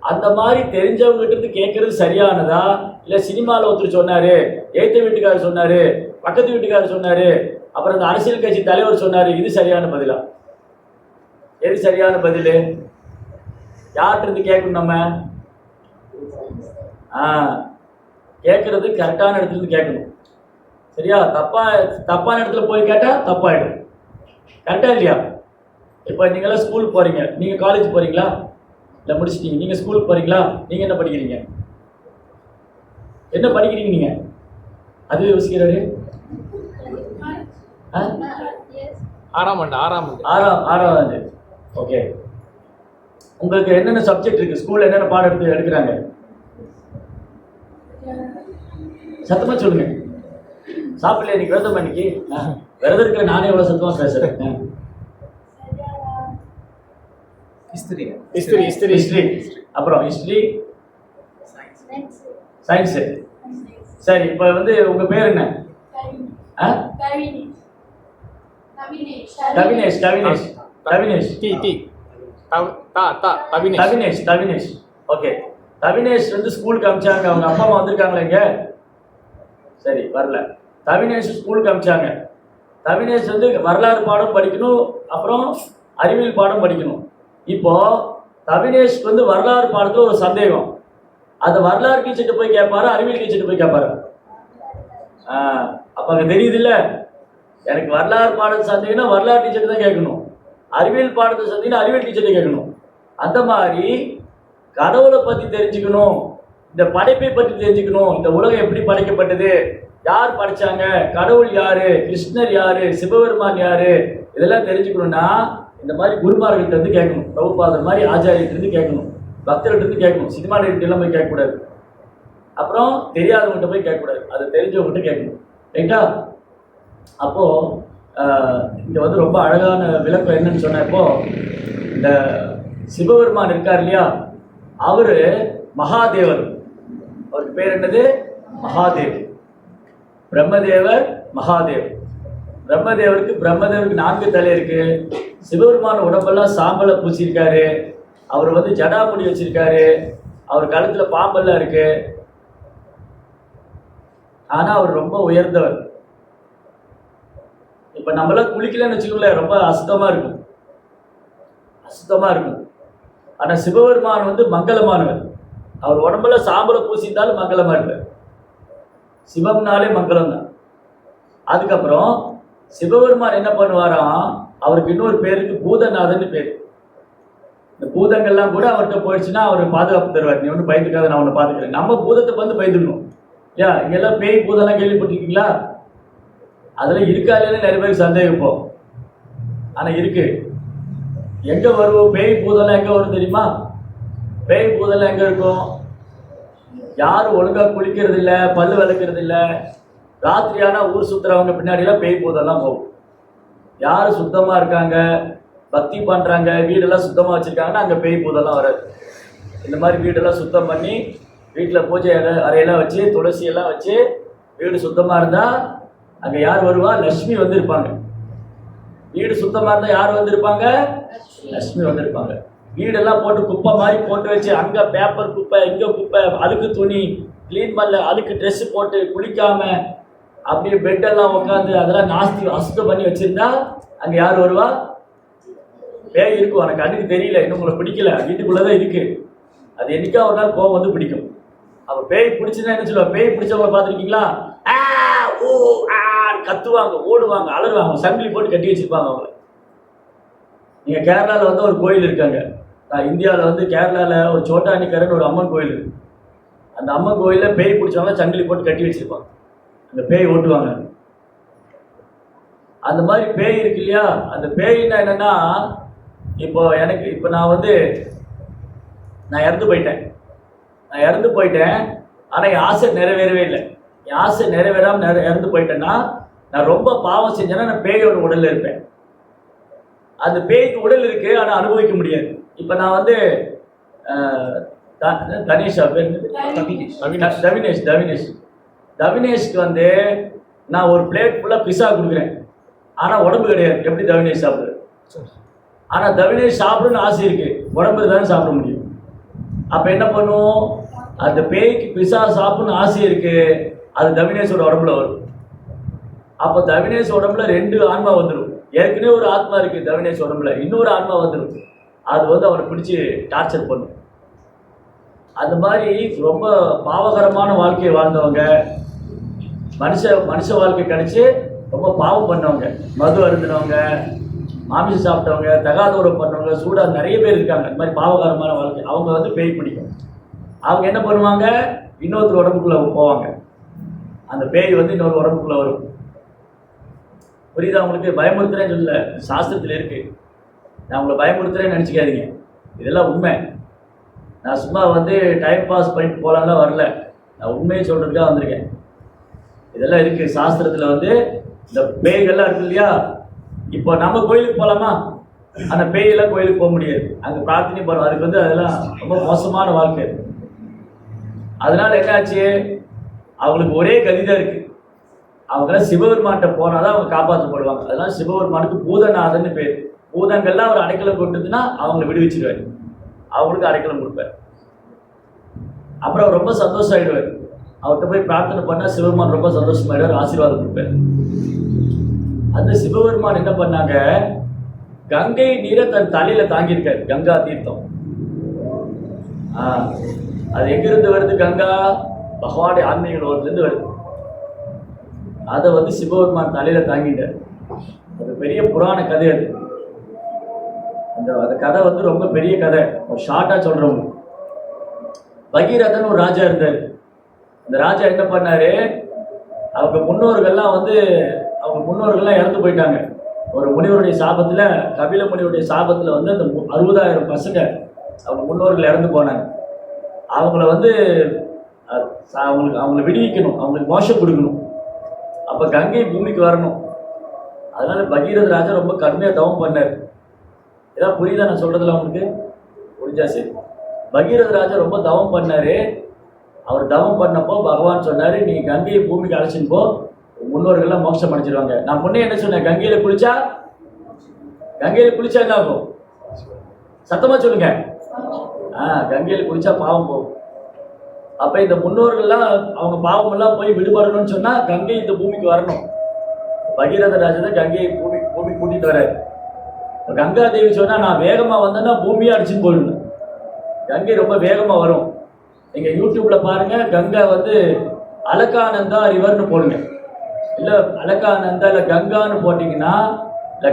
அந்த மாதிரி தெரிஞ்சவங்ககிட்ட இருந்து கேட்கறது சரியானதா, இல்லை சினிமாவில் ஒருத்தர் சொன்னார், ஏத்த வீட்டுக்காரர் சொன்னார், பக்கத்து வீட்டுக்காரர் சொன்னார், அப்புறம் அந்த அரசியல் கட்சி தலைவர் சொன்னார், இது சரியான பதிலா? எது சரியான பதில்? யார்கிட்ட இருந்து கேட்கணும் நம்ம? கேட்கறது கரெக்டான இடத்துல இருந்து கேட்கணும். சரியா? தப்பான இடத்துல போய் கேட்டால் தப்பாயிடும். கரெக்டா இல்லையா? இப்போ நீங்களாம் ஸ்கூலுக்கு போறீங்க, நீங்க காலேஜ் போறீங்களா, இல்லை முடிச்சிட்டீங்க, நீங்க ஸ்கூலுக்கு போறீங்களா, நீங்க என்ன படிக்கிறீங்க? என்ன படிக்கிறீங்க நீங்க? அது யோசிக்கிறாரு.
6ஆம்
ஆண்டு. ஓகே. உங்களுக்கு என்னென்ன சப்ஜெக்ட் இருக்கு? ஸ்கூல்ல என்னென்ன பாடம் எடுக்கிறாங்க? சத்தமா சொல்லுங்க. சாப்பிடல இன்னைக்கு, விரதம் இன்னைக்கு? விரதம் இருக்கிற நானே எவ்வளவு சத்தமா பேசுறேன். ஹிஸ்டரி, அப்புறம் ஹிஸ்டரி, சயின்ஸ். சரி, இப்போ வந்து உங்க பேர் என்ன? தவினேஷ். ஓகே. தவினேஷ் வந்து ஸ்கூலுக்கு அமிச்சாங்க, அவங்க அப்பா அம்மா வந்திருக்காங்களா இங்க? சரி, வரல. தவினேஷ் ஸ்கூலுக்கு அமிச்சாங்க. தவினேஷ் வந்து வரலாறு பாடம் படிக்கணும், அப்புறம் அறிவியல் பாடம் படிக்கணும். இப்போ தவினேஷ் வந்து வரலாறு பாடத்துல ஒரு சந்தேகம், அதை வரலாறு டீச்சர்கிட்ட போய் கேட்பாரு, அறிவியல் டீச்சர்கிட்ட போய் கேட்பாரு? அப்ப அங்க தெரியுது இல்ல, எனக்கு வரலாறு பாடத்து சந்தேகம்னா வரலாறு டீச்சர் தான் கேட்கணும், அறிவியல் பாடத்தை சந்தேகம்னா அறிவியல் டீச்சர்கிட்ட கேட்கணும். அந்த மாதிரி கடவுளை பத்தி தெரிஞ்சுக்கணும், இந்த படைப்பை பற்றி தெரிஞ்சுக்கணும், இந்த உலகம் எப்படி படைக்கப்பட்டது, யார் படைச்சாங்க, கடவுள் யாரு, கிருஷ்ணர் யாரு, சிவபெருமான் யாரு, இதெல்லாம் தெரிஞ்சுக்கணும்னா இந்த மாதிரி குருமார்கள்ட்ட இருந்து கேட்கணும், பிரபுபாதர் மாதிரி ஆச்சாரியர்கிட்ட இருந்து கேட்கணும், பக்தர்கிட்ட இருந்து கேட்கணும். சினிமா நடிகர்கிட்ட போய் கேட்கக்கூடாது, அப்புறம் தெரியாதவங்ககிட்ட போய் கேட்கக்கூடாது, அதை தெரிஞ்சவங்ககிட்ட கேட்கணும். ரைட்டா? அப்போ இங்க வந்து ரொம்ப அழகான விளக்கம் என்னன்னு சொன்ன, இப்போ இந்த சிவபெருமான் இருக்கார் இல்லையா, அவரு மகாதேவர். அவருக்கு பேர் என்னது? மகாதேவ். பிரம்மதேவர், மகாதேவ். பிரம்மதேவருக்கு 4 தலை இருக்கு. சிவபெருமான உடம்பெல்லாம் சாம்பலை பூசியிருக்காரு. அவர் வந்து ஜடாமுடி வச்சிருக்காரு. அவர் கழுத்துல பாம்பெல்லாம் இருக்கு. ஆனா அவர் ரொம்ப உயர்ந்தவர். இப்ப நம்மளாம் குளிக்கலன்னு வச்சுக்கோங்களேன், ரொம்ப அசுத்தமா இருக்கும். ஆனா சிவபெருமான் வந்து மங்களமானவர். அவர் உடம்புல சாம்பலை பூசியிருந்தாலும் மங்களமா இருப்பார். சிவம்னாலே மங்களம் தான். அதுக்கப்புறம் சிவபெருமான் என்ன பண்ணுவாராம், அவருக்கு இன்னொரு பேருக்கு பூதநாதன் பேர். இந்த பூதங்கள்லாம் கூட அவர்கிட்ட போயிடுச்சுன்னா அவர் பாதுகாப்பு தருவார். நீ ஒன்றும் பயந்துக்காத, நான் ஒன்று பார்த்துக்கிறேன். நம்ம பூதத்தை வந்து பயந்துக்கணும். இங்கெல்லாம் பேய் பூதெல்லாம் கேள்விப்பட்டிருக்கீங்களா? அதில் இருக்கா இல்லைன்னு நிறைய பேருக்கு சந்தேகம் இப்போ. ஆனால் இருக்கு. எங்க வரும் பேய் பூதெல்லாம் எங்க வரும் தெரியுமா? பேய் பூதெல்லாம் எங்க இருக்கும்? யாரும் ஒழுங்கா குளிக்கிறது இல்லை, பல்லு விளக்குறது இல்லை. ராத்திரியான ஊர் சுத்துறவங்க பின்னாடிலாம் பேய் பூதெல்லாம் போகும். யார் சுத்தமா இருக்காங்க, பக்தி பண்றாங்க, வீடெல்லாம் சுத்தமா வச்சிருக்காங்கன்னா அங்க பேய் பூதெல்லாம் வராது. இந்த மாதிரி வீடெல்லாம் சுத்தம் பண்ணி வீட்டில் பூஜை அறையெல்லாம் வச்சு துளசியெல்லாம் வச்சு வீடு சுத்தமா இருந்தா அங்க யார் வருவா? லட்சுமி வந்திருப்பாங்க. வீடு சுத்தமா இருந்தா யார் வந்திருப்பாங்க? லட்சுமி வந்திருப்பாங்க. வீடெல்லாம் போட்டு குப்பை மாதிரி போட்டு வச்சு அங்க பேப்பர் குப்பை, இங்க குப்பை, அழுக்கு துணி கிளீன் பண்ணல, அழுக்கு ட்ரெஸ் போட்டு குளிக்காம அப்படியே பெட்டெல்லாம் உட்காந்து அதெல்லாம் நாஸ்தி அசுத்தம் பண்ணி வச்சிருந்தா அங்க யார் வருவா? பேய் இருக்கும். எனக்கு கண்ணுக்கு தெரியல, இன்னும் உங்களை பிடிக்கல, வீட்டுக்குள்ளதான் இருக்கு. அது என்னைக்கா ஒரு நாள் கோவம் வந்து பிடிக்கும். அப்ப பேய் பிடிச்சுன்னா என்ன சொல்லுவா? பேய் பிடிச்சவங்களை பார்த்துருக்கீங்களா? கத்துவாங்க, ஓடுவாங்க, அலறுவாங்க, சங்கிலி போட்டு கட்டி வச்சிருப்பாங்க அவங்கள. நீங்க கேரளால வந்து ஒரு கோயில் இருக்காங்க. இந்தியாவில் வந்து கேரளால ஒரு சோட்டானிக்கரன் ஒரு அம்மன் கோயில் இருக்கு. அந்த அம்மன் கோயில பேய் பிடிச்சவங்க சங்கிலி போட்டு கட்டி வச்சிருப்பாங்க. அந்த பேய் ஓட்டுவாங்க. அந்த மாதிரி பேய் இருக்கு இல்லையா? அந்த பேய்னா என்னன்னா, இப்போ நான் இறந்து போயிட்டேன். ஆனா என் ஆசை நிறைவேறவே இல்லை. என் ஆசை நிறைவேறாம இறந்து போயிட்டேன்னா நான் ரொம்ப பாவம் செஞ்சேன்னா நான் பேயோட உடல்ல இருப்பேன். அந்த பேய்க்கு உடல் இருக்கு, ஆனா அனுபவிக்க முடியாது. இப்ப நான் வந்து தவினேஷ்க்கு வந்து நான் ஒரு பிளேட் ஃபுல்லா பிஸா கொடுக்குறேன், ஆனா உடம்பு கிடையாது. எப்படி தவினேஷ் சாப்பிடுறது? ஆனா தவினேஷ் சாப்பிடணும்னு ஆசை இருக்கு, உடம்பு தானே சாப்பிட முடியும். அப்ப என்ன பண்ணும்? அந்த பேய்க்கு பிஸா சாப்பிடணும்னு ஆசை இருக்கு, அது தவினேஷோட உடம்புல வரும். அப்ப தவினேஷ் உடம்புல 2 ஆன்மா வந்துடும். ஏற்கனவே ஒரு ஆத்மா இருக்கு தவினேஷ் உடம்புல, இன்னொரு ஆன்மா வந்துடும். அது வந்து அவரை பிடிச்சி டார்ச்சர் பண்ணும். அந்த மாதிரி ரொம்ப பாவகரமான வாழ்க்கையை வாழ்ந்தவங்க, மனுஷ வாழ்க்கை கிடைச்சி ரொம்ப பாவம் பண்ணவங்க, மது அருந்தினவங்க, மாமிசம் சாப்பிட்டவங்க, தகாத உறவு பண்ணவங்க, சூடா நிறைய பேர் இருக்காங்க. அந்த மாதிரி பாவகரமான வாழ்க்கை அவங்க வந்து பேய் பிடிக்கும். அவங்க என்ன பண்ணுவாங்க? இன்னொருத்தர் உடம்புக்குள்ள போவாங்க. அந்த பேய் வந்து இன்னொரு உடம்புக்குள்ள வரும். புரியுதா உங்களுக்கு? பயமுறுத்துறேன்னு சொல்லல, சாஸ்திரத்தில் இருக்கு. நான் உங்களை பயமுறுத்துறேன்னு நினச்சிக்காதீங்க, இதெல்லாம் உண்மை. நான் சும்மா வந்து டைம் பாஸ் பண்ணிட்டு போகலான்லாம் வரல, நான் உண்மையை சொல்கிறதுக்காக வந்திருக்கேன். இதெல்லாம் இருக்கு சாஸ்திரத்தில். வந்து இந்த பேய்கள்லாம் இருக்கு இல்லையா? இப்போ நம்ம கோயிலுக்கு போகலாமா? அந்த பேயெல்லாம் கோயிலுக்கு போக முடியாது, அங்கே பிரார்த்தனை பண்ணுவோம். அதுக்கு வந்து அதெல்லாம் ரொம்ப மோசமான வாழ்க்கை. அதனால என்னாச்சு? அவங்களுக்கு ஒரே கதிதான் இருக்கு. அவங்களாம் சிவபெருமான்கிட்ட போனாதான் அவங்க காப்பாற்றப்படுவாங்க. அதனால சிவபெருமானுக்கு பூதநாதன்னு பேர். பூதங்கள்லாம் அவர் அடைக்கலம் கொடுத்ததுன்னா அவங்களை விடுவிச்சிருவாரு, அவங்களுக்கு அடைக்கலம் கொடுப்பார். அப்புறம் ரொம்ப சந்தோஷம் ஆயிடுவார். அவர்கிட்ட போய் பிரார்த்தனை பண்ணா சிவபெருமான் ரொம்ப சந்தோஷமாயிடுவார், ஆசீர்வாதம் கொடுப்பார். அந்த சிவபெருமான் என்ன பண்ணாங்க? கங்கை நீரை தன் தலையில தாங்கியிருக்காரு. கங்கா தீர்த்தம் அது எங்கிருந்து வருது? கங்கா பகவானுடைய ஆன்மீக லோகத்திலிருந்து வருது. அதை வந்து சிவபெருமான் தலையில தாங்கிட்டார். அது பெரிய புராண கதை. அது அந்த கதை வந்து ரொம்ப பெரிய கதை. ஒரு ஷார்ட்டா சொல்றவங்க, பகீரதன் ஒரு ராஜா இருந்தார். அந்த ராஜா என்ன பண்ணாரு? அவங்க முன்னோர்கள்லாம் இறந்து போயிட்டாங்க. ஒரு முனிவருடைய சாபத்துல, கபில முனிவருடைய சாபத்துல வந்து அந்த 60,000 பசங்க அவங்க முன்னோர்கள் இறந்து போனாங்க. அவங்கள வந்து அவங்களை விடுவிக்கணும், அவங்களுக்கு மோட்சம் கொடுக்கணும். அப்ப கங்கை பூமிக்கு வரணும். அதனால பகீரத ராஜா ரொம்ப கடுமையா தவம் பண்ணார். ஏதாவது புரியுதா நான் சொல்றதுல அவங்களுக்கு? புரிஞ்சா சரி. பகீரத ராஜா ரொம்ப தவம் பண்ணாரு. அவர் தவம் பண்ணப்போ பகவான் சொன்னாரு, நீ கங்கையை பூமிக்கு அழைச்சின்னு போ, முன்னோர்கள்லாம் மோட்சம் அடைஞ்சிருவாங்க. நான் முன்னே என்ன சொன்னேன்? கங்கையில குளிச்சா என்ன ஆகும்? சத்தமா சொல்லுங்க. கங்கையில குளிச்சா பாவம் போகும். அப்ப இந்த முன்னோர்கள்லாம் அவங்க பாவம் எல்லாம் போய் விடுபடணும்னு சொன்னா கங்கை இந்த பூமிக்கு வரணும். பகீரத ராஜா தான் கங்கையை பூமி கூட்டிட்டு வர்றாரு. கங்கா தேவி சொன்னா, நான் வேகமா வந்தேன்னா பூமியா அடிச்சுன்னு போயிடணும். கங்கை ரொம்ப வேகமா வரும். நீங்க யூடியூப்ல பாருங்க, கங்கா வந்து அலகானந்தா ரிவர்னு போடுங்க, இல்ல அலகானந்தா இல்ல கங்கான்னு போட்டீங்கன்னா, இல்ல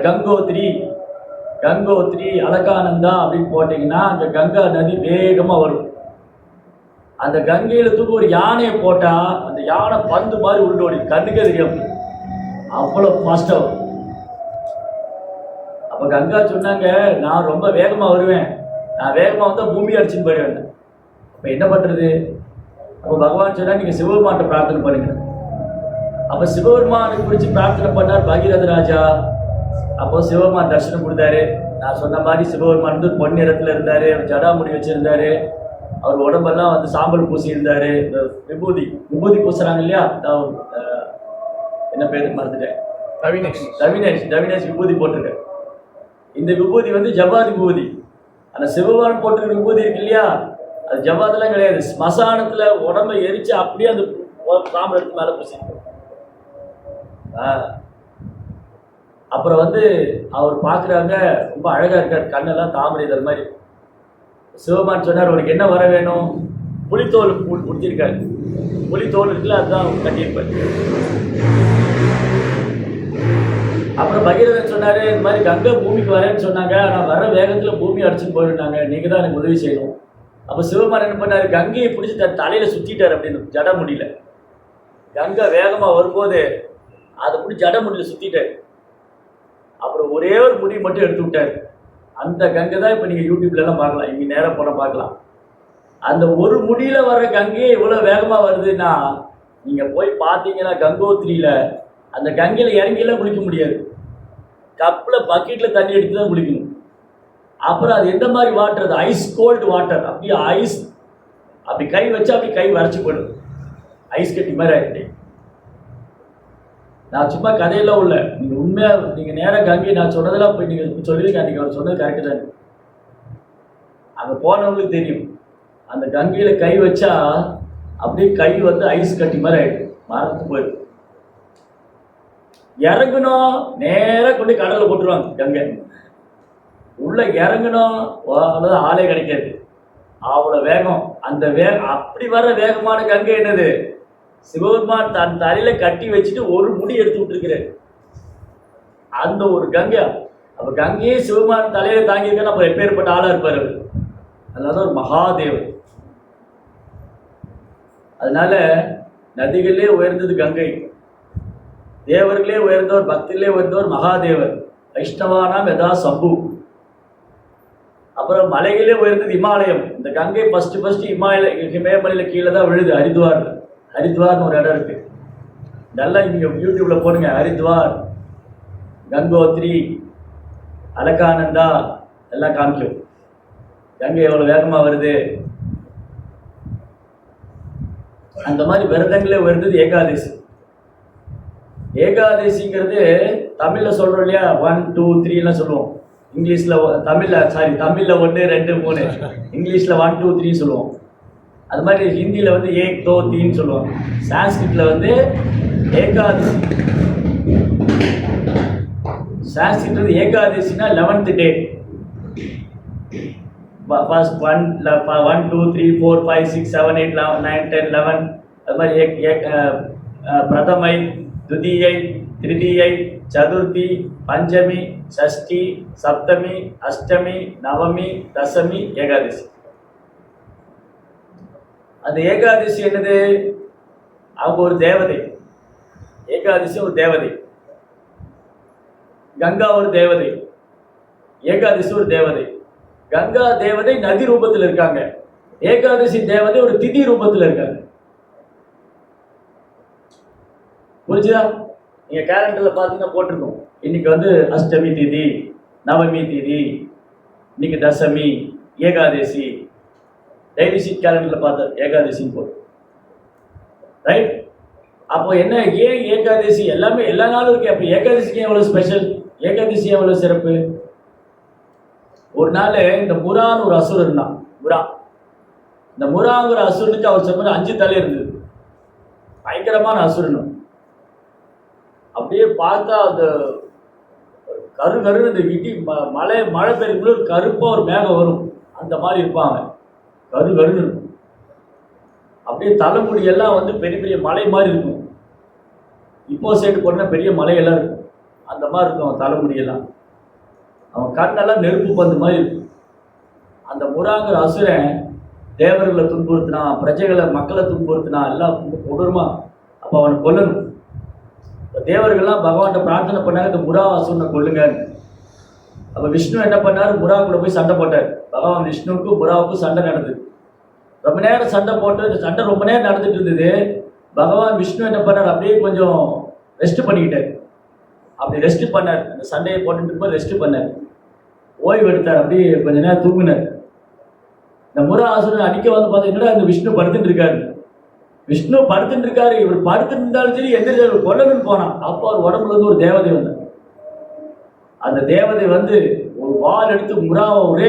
கங்கோத்ரி அலகானந்தா அப்படின்னு போட்டீங்கன்னா அந்த கங்கா நதி வேகமா வரும். அந்த கங்கையில தூக்கி ஒரு யானையை போட்டா அந்த யானை பந்து மாதிரி உருண்டோடி, கண்ணுக்கே தெரியும், அவ்வளவு ஃபாஸ்டா வரும். அப்போ கங்கா சொன்னாங்க, நான் ரொம்ப வேகமாக வருவேன், நான் வேகமாக வந்தால் பூமி அடிச்சுன்னு போயிடுவேன். அப்போ என்ன பண்ணுறது? அப்போ பகவான் சொன்னால் நீங்கள் சிவபெருமான்கிட்ட பிரார்த்தனை பண்ணுங்க. அப்போ சிவபெருமானுக்கு பிடிச்சி பிரார்த்தனை பண்ணார் பகீரத ராஜா. அப்போ சிவபெருமான் தரிசனம் கொடுத்தாரு. நான் சொன்ன மாதிரி சிவபெருமான் வந்து பொன் நிறத்தில் இருந்தார், ஜடாமுடி வச்சுருந்தாரு, அவர் உடம்பெல்லாம் வந்து சாம்பல் பூசி இருந்தார். இந்த விபூதி பூசுறாங்க இல்லையா, என்ன பேர் மறந்துட்டேன், தவினேஷ் விபூதி போட்டிருக்கேன். இந்த விபூதி வந்து ஜபாதி விபூதி. அந்த சிவபெருமான் போட்டிருக்கிற விபூதி இருக்கு இல்லையா, அது ஜபாதெல்லாம் கிடையாது. ஸ்மசானத்தில் உடம்பை எரிச்சு அப்படியே அந்த சாம்பல் எடுத்து மேலே பூசிருக்கோம். அப்புறம் வந்து அவர் பார்க்குறாங்க, ரொம்ப அழகாக இருக்கார், கண்ணெல்லாம் தாமரை இதழ் மாதிரி. சிவபெருமான் சொன்னார், அவருக்கு என்ன வர வேணும்? புலித்தோல் உடுத்திருக்காரு, புலித்தோல் இருக்குல்ல, அதுதான் கட்டியிருப்பார். அப்புறம் பகீரதன் சொன்னார், இந்த மாதிரி கங்கை பூமிக்கு வரேன்னு சொன்னாங்க, ஆனால் வர வேகத்தில் பூமி அடிச்சுன்னு போயிருந்தாங்க, நீங்கள் தான் எனக்கு உதவி செய்யணும். அப்போ சிவபெருமான் என்ன பண்ணார், கங்கையை பிடிச்சி தன் தலையில் சுற்றிட்டார் அப்படின்னு, ஜட முடியல. கங்கை வேகமாக வரும்போது அதை பிடிச்சி ஜட முடியல சுற்றிட்டார். அப்புறம் ஒரே ஒரு முடி மட்டும் எடுத்து விட்டார். அந்த கங்கை தான் இப்போ நீங்கள் யூடியூப்லலாம் பார்க்கலாம், இங்கே நேரம் போன பார்க்கலாம். அந்த ஒரு முடியில் வர்ற கங்கையே இவ்வளோ வேகமாக வருதுன்னா, நீங்கள் போய் பார்த்தீங்கன்னா கங்கோத்திரியில் அந்த கங்கையில் இறங்கியெல்லாம் குளிக்க முடியாது, கப்பில் பக்கெட்டில் தண்ணி எடுத்து தான் குளிக்கணும். அப்புறம் அது எந்த மாதிரி வாட்டர், அது ஐஸ் கோல்டு வாட்டர். அப்படியே ஐஸ், அப்படி கை வச்சா அப்படி கை வரைச்சி போயிடும், ஐஸ் கட்டி மாதிரி ஆகிட்டு. நான் சும்மா கதையெல்லாம் உள்ள, நீங்கள் உண்மையாக நீங்கள் நேராக கங்கை நான் சொன்னதெல்லாம் போய் நீங்கள் சொல்லுவீங்க, அன்றைக்கி அவர் சொன்னது கரெக்டு தான். அங்கே போனவங்களுக்கு தெரியும், அந்த கங்கையில் கை வச்சா அப்படியே கை வந்து ஐஸ் கட்டி மாதிரி ஆகிடும், மறந்து போயிடும். இறங்கணும், நேராக கொண்டு கடலில் போட்டுருவாங்க கங்கை. உள்ள இறங்கணும், அவ்வளோதான், ஆளே கிடைக்காது, அவ்வளோ வேகம். அந்த அப்படி வர வேகமான கங்கை என்னது, சிவபெருமான் தன் தலையில கட்டி வச்சுட்டு ஒரு முடி எடுத்து விட்டுருக்கிறார், அந்த ஒரு கங்கை. அப்ப கங்கையே சிவபெருமான் தலையில தாங்கியிருக்காரு, அப்ப எப்பேற்பட்ட ஆளா இருப்பார் அவர். அதனால ஒரு மகாதேவர். அதனால நதிகளிலே உயர்ந்தது கங்கை, தேவர்களே உயர்ந்தவர், பக்தியிலே உயர்ந்தவர் மகாதேவர். வைஷ்ணவானாம் யதா சம்பு. அப்புறம் மலைகளே உயர்ந்தது இமாலயம். இந்த கங்கை ஃபர்ஸ்ட் இமயமலையில கீழே தான் விழுது, ஹரித்வார்னு ஒரு இடம் இருக்கு. நல்லா நீங்க யூடியூப்ல போடுங்க, ஹரித்வார், கங்கோத்ரி, அலகானந்தா எல்லாம் காமிக்கும். கங்கை எவ்வளவு வேகமா வருது. அந்த மாதிரி விரதங்களே உயர்ந்தது ஏகாதசி. ஏகாதசிங்கிறது தமிழ்ல சொல்றோம் இல்லையா, 1 2 3 சொல்லுவோம். இங்கிலீஷ்ல தமிழ்ல 1 2 3, இங்கிலீஷ்ல 1 2 3 சொல்லுவோம். அது மாதிரி ஹிந்தியில் வந்து 1 2 3 சொல்லுவாங்க. சான்ஸ்கிரிட்டில் வந்து ஏகாதசி. சான்ஸ்கிரிட் வந்து ஏகாதசினா 11th டே. ஃபர்ஸ்ட் 1 2 3 4 5 6 7 8 9 10 11. அது மாதிரி பிரதமை, துதியை, திருதியை, சதுர்த்தி, பஞ்சமி, சஷ்டி, சப்தமி, அஷ்டமி, நவமி, தசமி, ஏகாதசி. அந்த ஏகாதசி என்னது, அவங்க ஒரு தேவதை. ஏகாதசி ஒரு தேவதை, கங்கா ஒரு தேவதை, ஏகாதசி ஒரு தேவதை. கங்கா தேவதை நதி ரூபத்தில் இருக்காங்க, ஏகாதசி தேவதை ஒரு திதி ரூபத்தில் இருக்காங்க. புரிஞ்சுதா? நீங்க கேலண்டர்ல பாத்தீங்கன்னா போட்டிருக்கோம், இன்னைக்கு வந்து அஷ்டமி திதி, நவமி திதி, இன்னைக்கு தசமி, ஏகாதசி. டெய்லி ஷீட் கேலண்டர்ல பார்த்தா ஏகாதசின்னு போட்டு, ரைட்? அப்போ என்ன, ஏன் ஏகாதசி எல்லாமே எல்லா நாளும் இருக்கு, அப்போ ஏகாதசிக்கு எவ்வளவு ஸ்பெஷல், ஏகாதசி எவ்வளவு சிறப்பு? ஒரு நாள் இந்த முரான்னு ஒரு அசுரன் இருந்தான், முரா. இந்த முராங்கிற அசுரனுக்கு அவர் சொன்ன 5 தலை இருந்தது, பயங்கரமான அசுரனும். அப்படியே பார்த்தா அந்த கருன்னு இந்த இடி மழை பெய்யும்போது ஒரு கருப்பா ஒரு மேகம் வரும், அந்த மாதிரி இருப்பாங்க, கருன்னு இருக்கும். அப்படியே தலைமுடியெல்லாம் வந்து பெரிய பெரிய மலை மாதிரி இருக்கும். இப்போ சைடு போனால் பெரிய மலையெல்லாம் இருக்கும், அந்த மாதிரி இருக்கும் அவன் தலைமுடியெல்லாம். அவன் கண்ணெல்லாம் நெருப்பு பந்து மாதிரி இருக்கும். அந்த முராங்கிற அசுரன் தேவர்களை துன்புறுத்தினான், பிரஜைகளை, மக்களை துன்புறுத்தினான், எல்லாம் கொடூரமா. அப்போ அவனை கொல்லணும். தேவர்கள்லாம் பகவான்கிட்ட பிரார்த்தனை பண்ணாங்க, இந்த முரா அசுரனை கொல்லுங்க. அப்ப விஷ்ணு என்ன பண்ணாரு, புறா கூட போய் சண்டை போட்டார். பகவான் விஷ்ணுவுக்கும் புறாவுக்கும் சண்டை நடந்தது. ரொம்ப நேரம் சண்டை போட்டு, இந்த சண்டை ரொம்ப நேரம் நடந்துட்டு இருந்தது. பகவான் விஷ்ணு என்ன பண்ணார், அப்படியே கொஞ்சம் ரெஸ்ட் பண்ணிக்கிட்டார். அப்படி ரெஸ்ட் பண்ணார், அந்த சண்டையை போட்டுட்டு இருக்கும்போது ரெஸ்ட் பண்ணார், ஓய்வு எடுத்தார், அப்படியே கொஞ்ச நேரம் தூங்கினார். இந்த முரா ஆசுரன் அடிக்க வந்து பார்த்தீங்கன்னா இந்த விஷ்ணு படுத்துட்டு இருக்காரு. விஷ்ணு படுத்துட்டு இருக்காரு. இவர் படுத்துட்டு இருந்தாலும் சரி எந்திரிச்சு கொல்லணும்னு போனான். அப்போ அவர் உடம்புல இருந்து ஒரு தேவதை வந்தார். அந்த தேவதை வந்து ஒரு வால் எடுத்து முராவை ஒரே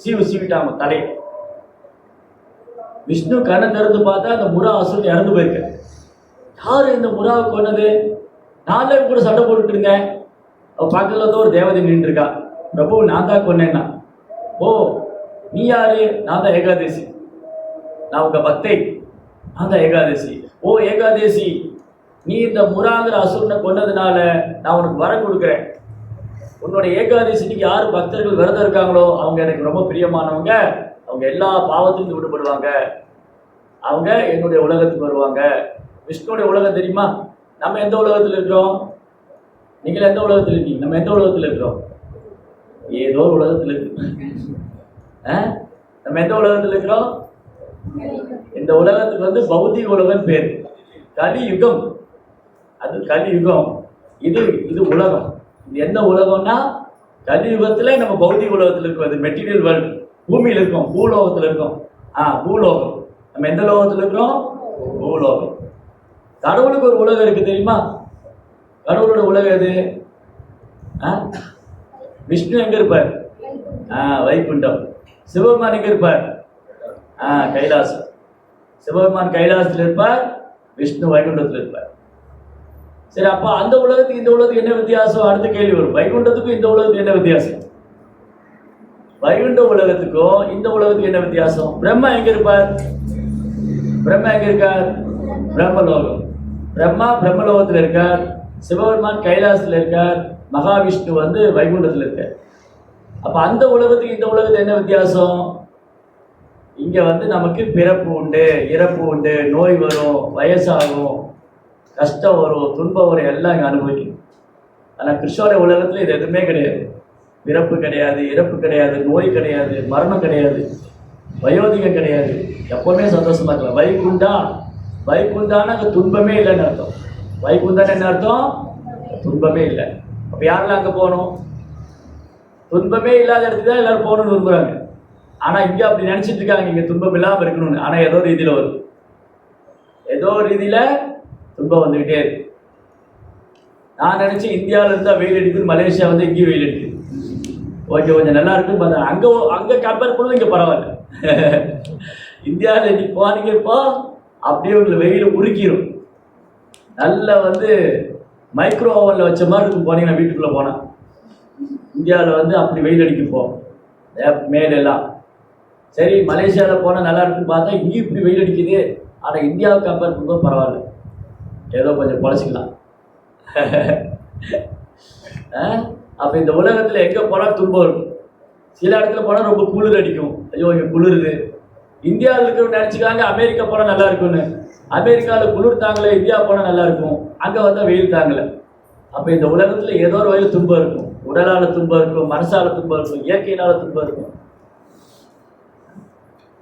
சீவிட்டாங்க தலையை. விஷ்ணு கண்ணை திறந்து பார்த்தா அந்த முரா அசுரன் இறந்து போயிருக்க. யாரு இந்த முராவை கொன்னது? நானே கூட சண்டை போட்டுட்டு இருந்தேன். அவ பக்கத்துல வந்து ஒரு தேவதை நின்று இருக்கா. பிரபு, நான் தான் கொன்னேன்னா. ஓ, நீ யாரு? நான் தான் ஏகாதசி, நான் உங்க பக்தை, நான் தான் ஏகாதசி. ஓ ஏகாதசி, நீ இந்த முராங்கிற அசுரனை கொன்னதுனால நான் உனக்கு வரம் கொடுக்குறேன். உன்னோட ஏகாதசிக்கு யார் பக்தர்கள் விரதம் இருக்காங்களோ அவங்க எனக்கு ரொம்ப பிரியமானவங்க. அவங்க எல்லா பாவத்திலிருந்து விடுபடுவாங்க. அவங்க என்னுடைய உலகத்துக்கு வருவாங்க. விஷ்ணுடைய உலகம் தெரியுமா? நம்ம எந்த உலகத்தில் இருக்கிறோம்? நீங்கள் எந்த உலகத்தில் இருக்கீங்க? நம்ம எந்த உலகத்தில் இருக்கிறோம்? ஏதோ ஒரு உலகத்தில் இருக்கு. நம்ம எந்த உலகத்தில் இருக்கிறோம்? இந்த உலகத்துக்கு வந்து பௌதிக உலகம் பேர். கலியுகம், அது கலியுகம். இது உலகம். இது எந்த உலகம்னா கலியுகத்துல நம்ம பௌதிக உலகத்தில் இருக்கோம். அது மெட்டீரியல் வேர்ல்டு. பூமியில் இருக்கோம், பூலோகத்தில் இருக்கோம். பூலோகம். நம்ம எந்த லோகத்தில் இருக்கிறோம்? பூலோகம். கடவுளுக்கு ஒரு உலகம் இருக்கு தெரியுமா? கடவுளோட உலகம் எது? விஷ்ணு எங்க இருப்பார்? வைகுண்டம். சிவபெருமான் எங்க இருப்பார்? கைலாசம். சிவபெருமான் கைலாசத்தில் இருப்பார், விஷ்ணு வைகுண்டத்தில் இருப்பார். சரி, அப்ப அந்த உலகத்துக்கு இந்த உலகத்துக்கு என்ன வித்தியாசம்? அடுத்த கேள்வி வரும். வைகுண்டத்துக்கும் இந்த உலகத்துக்கு என்ன வித்தியாசம்? வைகுண்ட உலகத்துக்கும் இந்த உலகத்துக்கு என்ன வித்தியாசம்? பிரம்மா எங்க இருப்பார்? பிரம்மா எங்க இருக்கார்? பிரம்மலோகம். பிரம்மா பிரம்மலோகத்தில் இருக்கார், சிவபெருமான் கைலாசத்தில் இருக்கார், மகாவிஷ்ணு வந்து வைகுண்டத்தில் இருக்கார். அப்ப அந்த உலகத்துக்கு இந்த உலகத்துக்கு என்ன வித்தியாசம்? இங்க வந்து நமக்கு பிறப்பு உண்டு, இறப்பு உண்டு, நோய் வரும், வயசாகும், கஷ்டம் வரும், துன்பம் வரும், எல்லாம் இங்க அனுபவிக்கணும். ஆனா கிருஷ்ணோட உலகத்துல இது எதுவுமே கிடையாது. பிறப்பு கிடையாது, இறப்பு கிடையாது, நோய் கிடையாது, மரணம் கிடையாது, வயோதிகம் கிடையாது. எப்பவுமே சந்தோஷமா இருக்கலாம். வைகுண்டா, வைகுண்டான அங்க துன்பமே இல்லைன்னு அர்த்தம். வைகுண்டான என்ன அர்த்தம்? துன்பமே இல்லை. அப்ப யாரெல்லாம் அங்க போகணும்? துன்பமே இல்லாத இடத்துக்கு தான் எல்லாரும் போகணும்னு விரும்புறாங்க. ஆனா இங்க அப்படி நினைச்சிட்டு இருக்காங்க, இங்க துன்பம் இல்லாம இருக்கணும்னு. ஆனா ஏதோ ரீதியில வரும், ஏதோ ரீதியில துன்பம் வந்துகிட்டே இருக்கு. நான் நினைச்சேன் இந்தியாவில இருந்தா வெயில் அடிக்குது, மலேசியா வந்து இங்கேயும் வெயில் அடிக்குது, ஓகே கொஞ்சம் நல்லா இருக்குன்னு பார்த்தேன். அங்க கம்பேர் பண்ணுறது இங்க பரவாயில்ல. இந்தியாவில் இன்னைக்கு போனீங்க இப்போ அப்படியே உங்களை வெயில் உருக்கிடும். நல்ல வந்து மைக்ரோ ஓவனில் வச்ச மாதிரி இருக்கும். போனீங்கன்னா வீட்டுக்குள்ளே போனால் இந்தியாவில் வந்து அப்படி வெயில் அடிக்கப்போம் மேலெல்லாம். சரி, மலேசியாவில் போனால் நல்லா இருக்குன்னு பார்த்தா இங்கேயும் இப்படி வெயில் அடிக்குது. ஆனால் இந்தியாவை கம்பேர் பண்ணும்போது பரவாயில்ல, ஏதோ கொஞ்சம் பொழைச்சிக்கலாம். அப்போ இந்த உலகத்தில் எங்கே போனால் துன்பம் இருக்கும். சில இடத்துல போனால் ரொம்ப குளிர் அடிக்கும், ஐயோ இங்கே குளிருது. இந்தியாவில் இருக்கிறவங்க நினச்சிக்காங்க அமெரிக்கா போனால் நல்லா இருக்கும்னு. அமெரிக்காவில் குளிர் தாங்கலை, இந்தியா போனால் நல்லா இருக்கும், அங்கே வந்தால் வெயில் தாங்கலை. அப்போ இந்த உலகத்தில் ஏதோ ஒரு வகையில் துன்பம் இருக்கும். உடலால் துன்பம் இருக்கும், மனசால துன்பம் இருக்கும், இயற்கையினால துன்பம் இருக்கும்,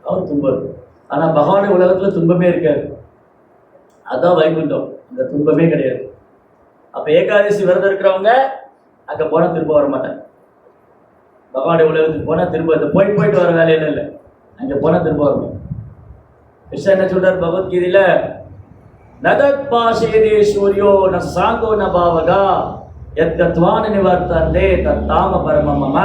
அவர் துன்பம் இருக்கும். ஆனால் பகவானுடைய உலகத்தில் துன்பமே இருக்காது. அதுதான் வைகுண்டம், இந்த துன்பமே கிடையாது. அப்போ ஏகாதசி விரதம் இருக்கிறவங்க அங்கே போனால் திரும்ப வர மாட்டாங்க. பகவானுடைய உலகத்துக்கு போனால் திரும்ப இந்த போயிட்டு வர வேலையில இல்லை, அங்கே போனால் திரும்ப வரணும். கிருஷ்ணன் என்ன சொல்றார் பகவத்கீதையில? நதத் பாசேதே சூரியோ ந சாங்கோ ந பாவகா எத் தத்வான நிவர்த்தந்தே தத் தாம பரமமம.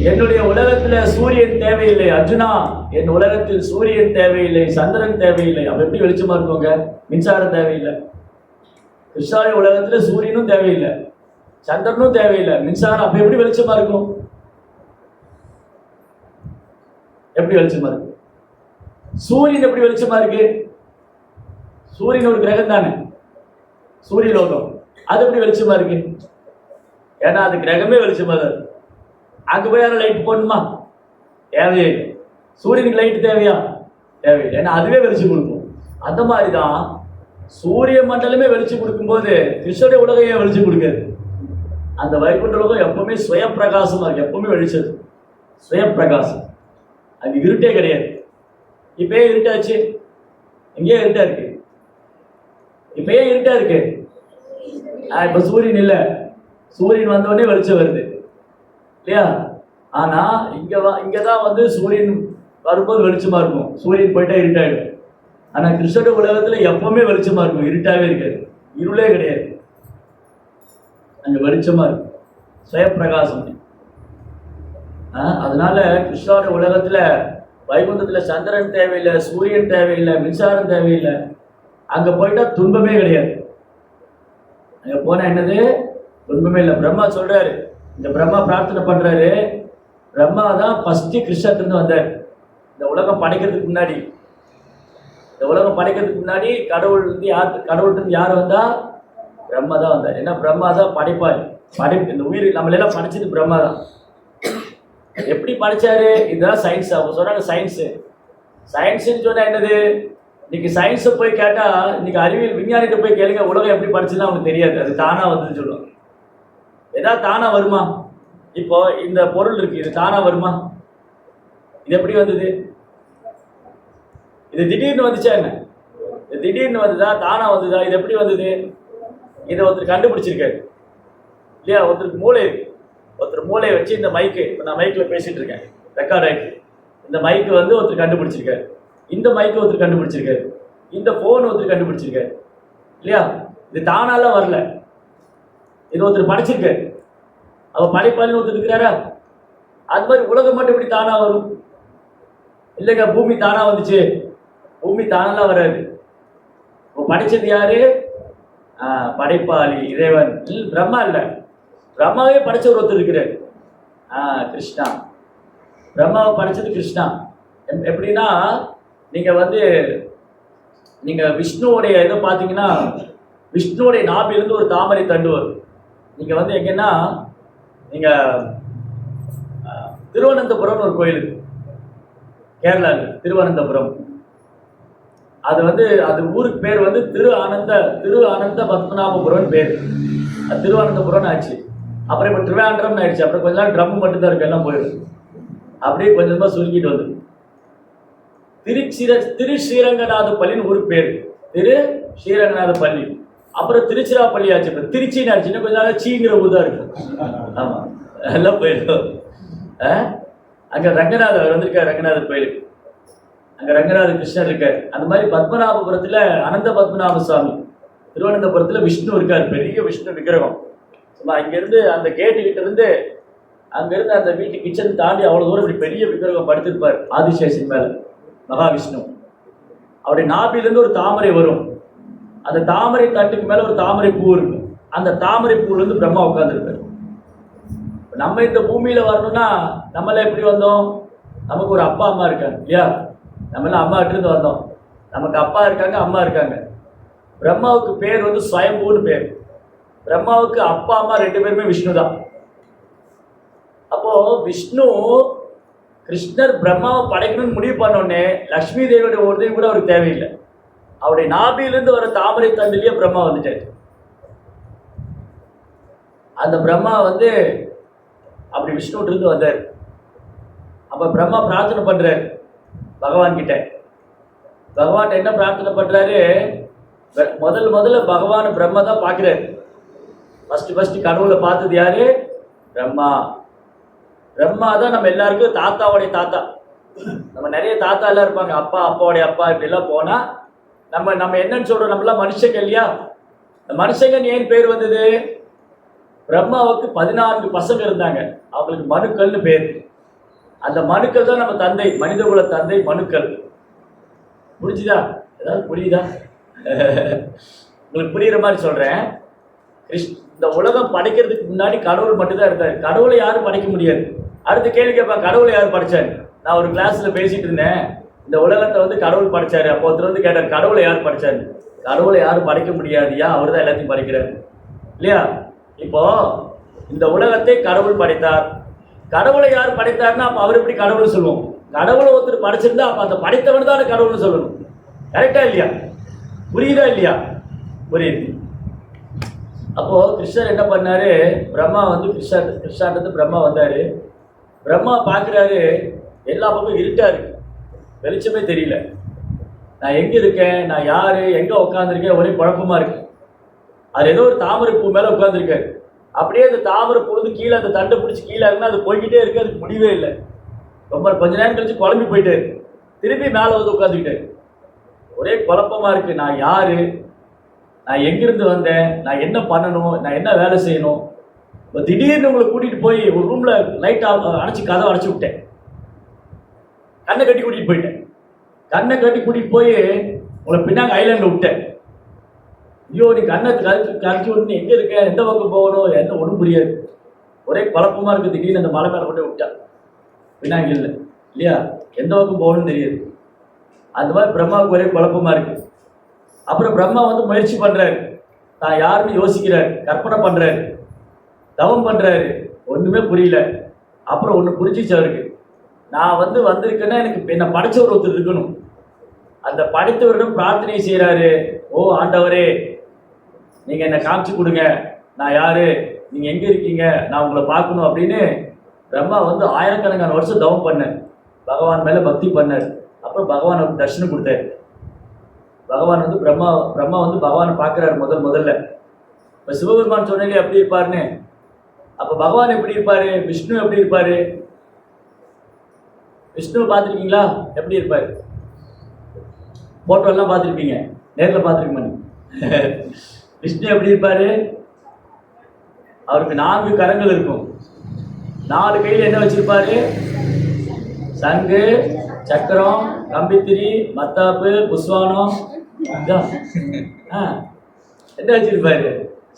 என்னுடைய உலகத்துல சூரியன் தேவையில்லை அர்ஜுனா, என் உலகத்தில் சூரியன் தேவையில்லை, சந்திரன் தேவையில்லை. அப்ப எப்படி வெளிச்சமா இருக்குங்க? மின்சாரம் தேவையில்லை. கிருஷ்ணாவுடைய உலகத்துல சூரியனும் தேவையில்லை, சந்திரனும் தேவையில்லை, மின்சாரம். அப்ப எப்படி வெளிச்சமா இருக்கும்? எப்படி வெளிச்சமா இருக்கு? சூரியன் எப்படி வெளிச்சமா இருக்கு? சூரியன் ஒரு கிரகம் தானே, சூரிய லோகம். அது எப்படி வெளிச்சமா இருக்கு? ஏன்னா அது கிரகமே வெளிச்சமா தான் இருக்கு. அங்க போய் யாரும் லைட் போடணுமா? தேவையே இல்லை. சூரியனுக்கு லைட் தேவையா? தேவையில்லை, ஏன்னா அதுவே வெளிச்சம் கொடுக்கும். அந்த மாதிரிதான் சூரிய மண்டலமே வெளிச்சம் கொடுக்கும்போது கிருஷ்ணனுடைய உலகம் ஏன் வெளிச்சம் கொடுக்காது? அந்த வைகுண்ட லோகம் எப்பவுமே சுய பிரகாசமா இருக்கு, எப்பவுமே வெளிச்சது, சுய பிரகாசம். அங்க இருட்டே கிடையாது. இப்பயே இருட்டாச்சு, எங்கேயே இருட்டா இருக்கு, இப்பயே இருட்டா இருக்கு. இப்ப சூரியன் இல்ல, சூரியன் வந்தோடனே வெளிச்சம் வருது இல்லையா? ஆனா இங்கதான் வந்து சூரியன் வரும்போது வெளிச்சமா இருக்கும், சூரியன் போயிட்டா இருட்டாயிடும். ஆனா கிருஷ்ண உலகத்துல எப்பவுமே வெளிச்சமா இருக்கும், இருட்டாவே இருக்காது, இருளே கிடையாது, அங்க வெளிச்சமா இருக்கும், சுயப்பிரகாசம். அதனால கிருஷ்ணோட உலகத்துல வைகுண்டத்துல சந்திரன் தேவையில்லை, சூரியன் தேவையில்லை, மின்சாரம் தேவையில்லை. அங்க போயிட்டா துன்பமே கிடையாது. அங்க போனா என்னது? துன்பமே இல்லை. பிரம்மா சொல்றாரு, இந்த பிரம்மா பிரார்த்தனை பண்றாரு, பிரம்மா தான் ஃபர்ஸ்ட் கிருஷ்ணத்திலிருந்து வந்தார். இந்த உலகம் படைக்கிறதுக்கு முன்னாடி, இந்த உலகம் படைக்கிறதுக்கு முன்னாடி கடவுள்கிட்ட யார் வந்தா? பிரம்மா தான் வந்தார். ஏன்னா பிரம்மா தான் படைப்பார். இந்த உயிர் நம்மளெல்லாம் படைச்சது பிரம்மா தான். எப்படி படைச்சாரு? இதுதான் சயின்ஸ். அவங்க சொல்றாங்க சயின்ஸு. சயின்ஸுன்னு சொன்னா என்னது? இன்னைக்கு சயின்ஸை போய் கேட்டா, இன்னைக்கு அறிவியல் விஞ்ஞானிகிட்ட போய் கேளுங்க, உலகம் எப்படி படைச்சுன்னா அவனுக்கு தெரியாது, அது தானா வந்துன்னு சொல்லுவாங்க. ஏதாவது தானா வருமா? இப்போ இந்த பொருள் இருக்கு, இது தானா வருமா? இது எப்படி வந்தது? இது திடீர்னு வந்துச்சா என்ன? இது திடீர்னு வந்ததா, தானா வந்ததா? இது எப்படி வந்தது? இதை ஒருத்தர் கண்டுபிடிச்சிருக்காரு இல்லையா? ஒருத்தருக்கு மூளை இருக்கு. ஒருத்தர் மூளையை வச்சு இந்த மைக்கு, இப்போ நான் மைக்கில் பேசிட்டு இருக்கேன், ரெக்கார்ட் ஆகிட்டு, இந்த மைக்கு வந்து ஒருத்தர் கண்டுபிடிச்சிருக்காரு, இந்த மைக்கு ஒருத்தர் கண்டுபிடிச்சிருக்காரு, இந்த ஃபோன் ஒருத்தர் கண்டுபிடிச்சிருக்காரு இல்லையா? இது தானாலாம் வரல, இது ஒருத்தர் படைச்சிருக்காரு. அவன் படைப்பாளின்னு ஒருத்தர் இருக்கிறாரா? அது மாதிரி உலகம் மட்டும் எப்படி தானா வரும்? இல்லைங்க பூமி தானா வந்துச்சு, பூமி தானெல்லாம் வராது. இப்போ படைச்சது யாரு? படைப்பாளி இறைவன், பிரம்மா இல்லை, பிரம்மாவே படைச்ச ஒருத்தர் இருக்கிறார், கிருஷ்ணா. பிரம்மாவை படைச்சது கிருஷ்ணா. எப்படின்னா, நீங்க வந்து நீங்க விஷ்ணுவோடைய இதை பார்த்தீங்கன்னா, விஷ்ணுவோடைய நாபிலிருந்து ஒரு தாமரை தண்டு வரும். நீங்க வந்து எங்கன்னா, நீங்க திருவனந்தபுரம்னு ஒரு கோயில் இருக்கு கேரளாவில், திருவனந்தபுரம். அது வந்து அது ஊருக்கு பேர் வந்து திரு ஆனந்த பத்மநாபபுரம் பேர். அது திருவனந்தபுரம்னு ஆச்சு. அப்புறம் இப்போ திருவேண்டரம்னு ஆயிடுச்சு. அப்புறம் கொஞ்ச நாள் ட்ரம் மட்டும் தான் இருக்கு, எல்லாம் போயிடும். அப்படியே கொஞ்சமா சுருங்கிட்டு வந்து திரு ஸ்ரீரங்கநாத பள்ளின்னு ஊருக்கு பேர், திரு ஸ்ரீரங்கநாத பள்ளி. அப்புறம் திருச்சிராப்பள்ளி ஆச்சு. இப்போ திருச்சின்னு ஆச்சு. இன்னும் கொஞ்ச நாள் சீங்கிற ஊர் தான் இருக்கு. ஆமா, எல்லாம் போயிடும். அங்க ரங்கநாதர் வந்திருக்காரு, ரங்கநாதர் கோயிலுக்கு. அங்க ரங்கநாத கிருஷ்ணர் இருக்காரு. அந்த மாதிரி பத்மநாபபுரத்துல அனந்த பத்மநாப சுவாமி, திருவனந்தபுரத்துல விஷ்ணு இருக்காரு, பெரிய விஷ்ணு விக்கிரகம். சும்மா இங்கிருந்து அந்த கேட்டு கிட்ட இருந்து, அங்கிருந்து அந்த வீட்டு கிச்சன் தாண்டி அவ்வளவு தூரம் இப்படி பெரிய விக்கிரகம் படுத்திருப்பார் ஆதிசேஷன் மேல, மகாவிஷ்ணு. அவருடைய நாபிலிருந்து ஒரு தாமரை வரும். அந்த தாமரை தட்டுக்கு மேல ஒரு தாமரை பூ இருக்கும். அந்த தாமரை பூல இருந்து பிரம்மா உட்கார்ந்துருப்பார். நம்ம இந்த பூமியில வரணும்னா நம்மள எப்படி வந்தோம்? நமக்கு ஒரு அப்பா அம்மா இருக்காங்க இல்லையா? நம்மளாம் அம்மா கிட்ட இருந்து வந்தோம். நமக்கு அப்பா இருக்காங்க, அம்மா இருக்காங்க. பிரம்மாவுக்கு பேர் வந்து ஸ்வயம்பூன்னு பேர். பிரம்மாவுக்கு அப்பா அம்மா ரெண்டு பேருமே விஷ்ணு தான். அப்போ விஷ்ணு கிருஷ்ணர் பிரம்மாவை படைக்கணும்னு முடிவு பண்ணோடனே லக்ஷ்மி தேவியோட உதவி கூட அவருக்கு தேவையில்லை. அவருடைய நாபிலிருந்து வர தாமரை தண்டிலேயே பிரம்மா வந்துட்டாரு. அந்த பிரம்மா வந்து அப்படி விஷ்ணுட்டு இருந்து வந்தார். அப்ப பிரம்மா பிரார்த்தனை பண்றாரு பகவான் கிட்ட. பகவான் என்ன பிரார்த்தனை பண்றாரு? முதல்ல பகவான் பிரம்மா தான் பார்க்கிறாரு. ஃபர்ஸ்ட் கடவுளை பார்த்தது யாரு? பிரம்மா. பிரம்மா தான் நம்ம எல்லாருக்கும் தாத்தாவுடைய தாத்தா. நம்ம நிறைய தாத்தா எல்லாம் இருப்பாங்க, அப்பா, அப்பாவுடைய அப்பா, இப்படி எல்லாம் போனா நம்ம என்னன்னு சொல்றோம்? நம்மளாம் மனுஷங்க இல்லையா? மனுஷங்கன்னு ஏன் பேர் வந்தது? பிரம்மாவுக்கு 14 பசங்க இருந்தாங்க, அவங்களுக்கு மனுக்கள்னு பேர். அந்த மனுக்கள் தான் நம்ம தந்தை, மனிதகுல தந்தை மனுக்கள். புரிஞ்சுதா? ஏதாவது புரியுதா? உங்களுக்கு புரியுற மாதிரி சொல்றேன். இந்த உலகம் படைக்கிறதுக்கு முன்னாடி கடவுள் மட்டும்தான் இருந்தார். கடவுளை யாரும் படைக்க முடியாது. அடுத்த கேள்வி கேட்பாங்க, கடவுளை யார் படைச்சாரு? நான் ஒரு கிளாஸ்ல பேசிட்டு இருந்தேன், இந்த உலகத்தை வந்து கடவுள் படைச்சாரு. அப்போ ஒருத்தர் வந்து கேட்டார், கடவுளை யார் படைச்சாரு? கடவுளை யாரும் படைக்க முடியாதுயா, அவர் தான் எல்லாத்தையும் படைக்கிறார் இல்லையா? இப்போ இந்த உலகத்தை கடவுள் படைத்தார். கடவுளை யார் படைத்தார்னா அப்ப அவர் எப்படி கடவுள் சொல்லுவோம்? கடவுளை ஒருத்தர் படைச்சிருந்தா அப்ப அந்த படைத்தவன் தான் கடவுள்னு சொல்லணும். கரெக்டா இல்லையா? புரியுதா இல்லையா? புரியுது. அப்போ கிருஷ்ணர் என்ன பண்ணாரு, பிரம்மா வந்து கிருஷ்ணாண்டத்து பிரம்மா வந்தாரு. பிரம்மா பார்க்குறாரு, எல்லா பக்கம் இருட்டா இருக்கு, வெளிச்சமே தெரியல. நான் எங்க இருக்கேன், நான் யாரு, எங்க உட்காந்துருக்கேன், ஒரே குழப்பமா இருக்கு. அது ஏதோ ஒரு தாமரை பூ மேல உட்காந்துருக்காரு. அப்படியே அந்த தாமரை பூ வந்து கீழே அந்த தண்டை பிடிச்சி கீழே இருந்தா அது போய்கிட்டே இருக்கு, அதுக்கு முடிவே இல்லை. ரொம்ப கொஞ்ச நேரம் கழிச்சு குழம்பி போயிட்டாரு. திருப்பி மேலே வந்து உட்காந்துக்கிட்டாரு. ஒரே குழப்பமா இருக்கு. நான் யாரு, நான் எங்கிருந்து வந்தேன், நான் என்ன பண்ணணும், நான் என்ன வேலை செய்யணும். இப்போ திடீர்னு உங்களை கூட்டிட்டு போய் ஒரு ரூம்ல லைட் அடைச்சி கதவை அடைச்சி விட்டேன். கண்ணை கட்டி கூட்டிட்டு போயிட்டேன். கண்ணை கட்டி கூட்டிட்டு போய் உங்களை பின்னாங்க ஐலாண்டில் விட்டேன். ஐயோ, நீ கண்ணை கரைச்சி விட்டு எங்க இருக்க, எந்த பக்கம் போகணும், என்ன ஒன்றும் புரியாது. ஒரே குழப்பமா இருக்கு. திடீர்னு அந்த மலை மேலே கொண்டு விட்டா பின்னாங்க இல்லை இல்லையா, எந்த பக்கம் போகணும்னு தெரியாது. அந்த மாதிரி பிரம்மாவுக்கு ஒரே குழப்பமா இருக்கு. அப்புறம் பிரம்மா வந்து முயற்சி பண்றாரு, தான் யாருன்னு யோசிக்கிறாரு, கற்பனை பண்றாரு, தவம் பண்றாரு, ஒண்ணுமே புரியல. அப்புறம் ஒண்ணு புரிஞ்சிச்சு அவருக்கு, நான் வந்து வந்திருக்கேன்னா எனக்கு என்ன படைச்சவர் ஒருத்தர் இருக்கணும். அந்த படைத்தவரிடம் பிரார்த்தனை செய்யறாரு. ஓ ஆண்டவரே, நீங்க என்ன காமிச்சு கொடுங்க, நான் யாரு, நீங்க எங்க இருக்கீங்க, நான் உங்களை பார்க்கணும் அப்படின்னு பிரம்மா வந்து ஆயிரக்கணக்கான வருஷம் தவம் பண்ணார். பகவான் மேல பக்தி பண்ணார். அப்புறம் பகவான் வந்து தரிசனம் கொடுத்தாரு. பகவான் வந்து பிரம்மா வந்து பகவானை பார்க்கிறாரு முதல்ல. இப்ப சிவபெருமான் சொன்னாலே எப்படி இருப்பாருன்னு. அப்ப பகவான் எப்படி இருப்பாரு, விஷ்ணு எப்படி இருப்பாரு, விஷ்ணுவை பார்த்துருக்கீங்களா, எப்படி இருப்பாரு, போட்டோ எல்லாம் பார்த்துருப்பீங்க, நேரில் பார்த்துருக்க மாட்டீங்க. விஷ்ணு எப்படி இருப்பாரு, அவருக்கு 4 கரங்கள் இருக்கும். 4 கையில் என்ன வச்சிருப்பாரு, சங்கு, சக்கரம், கம்பித்திரி, மத்தாப்பு, புஸ்வானம், என்ன வச்சிருப்பாரு,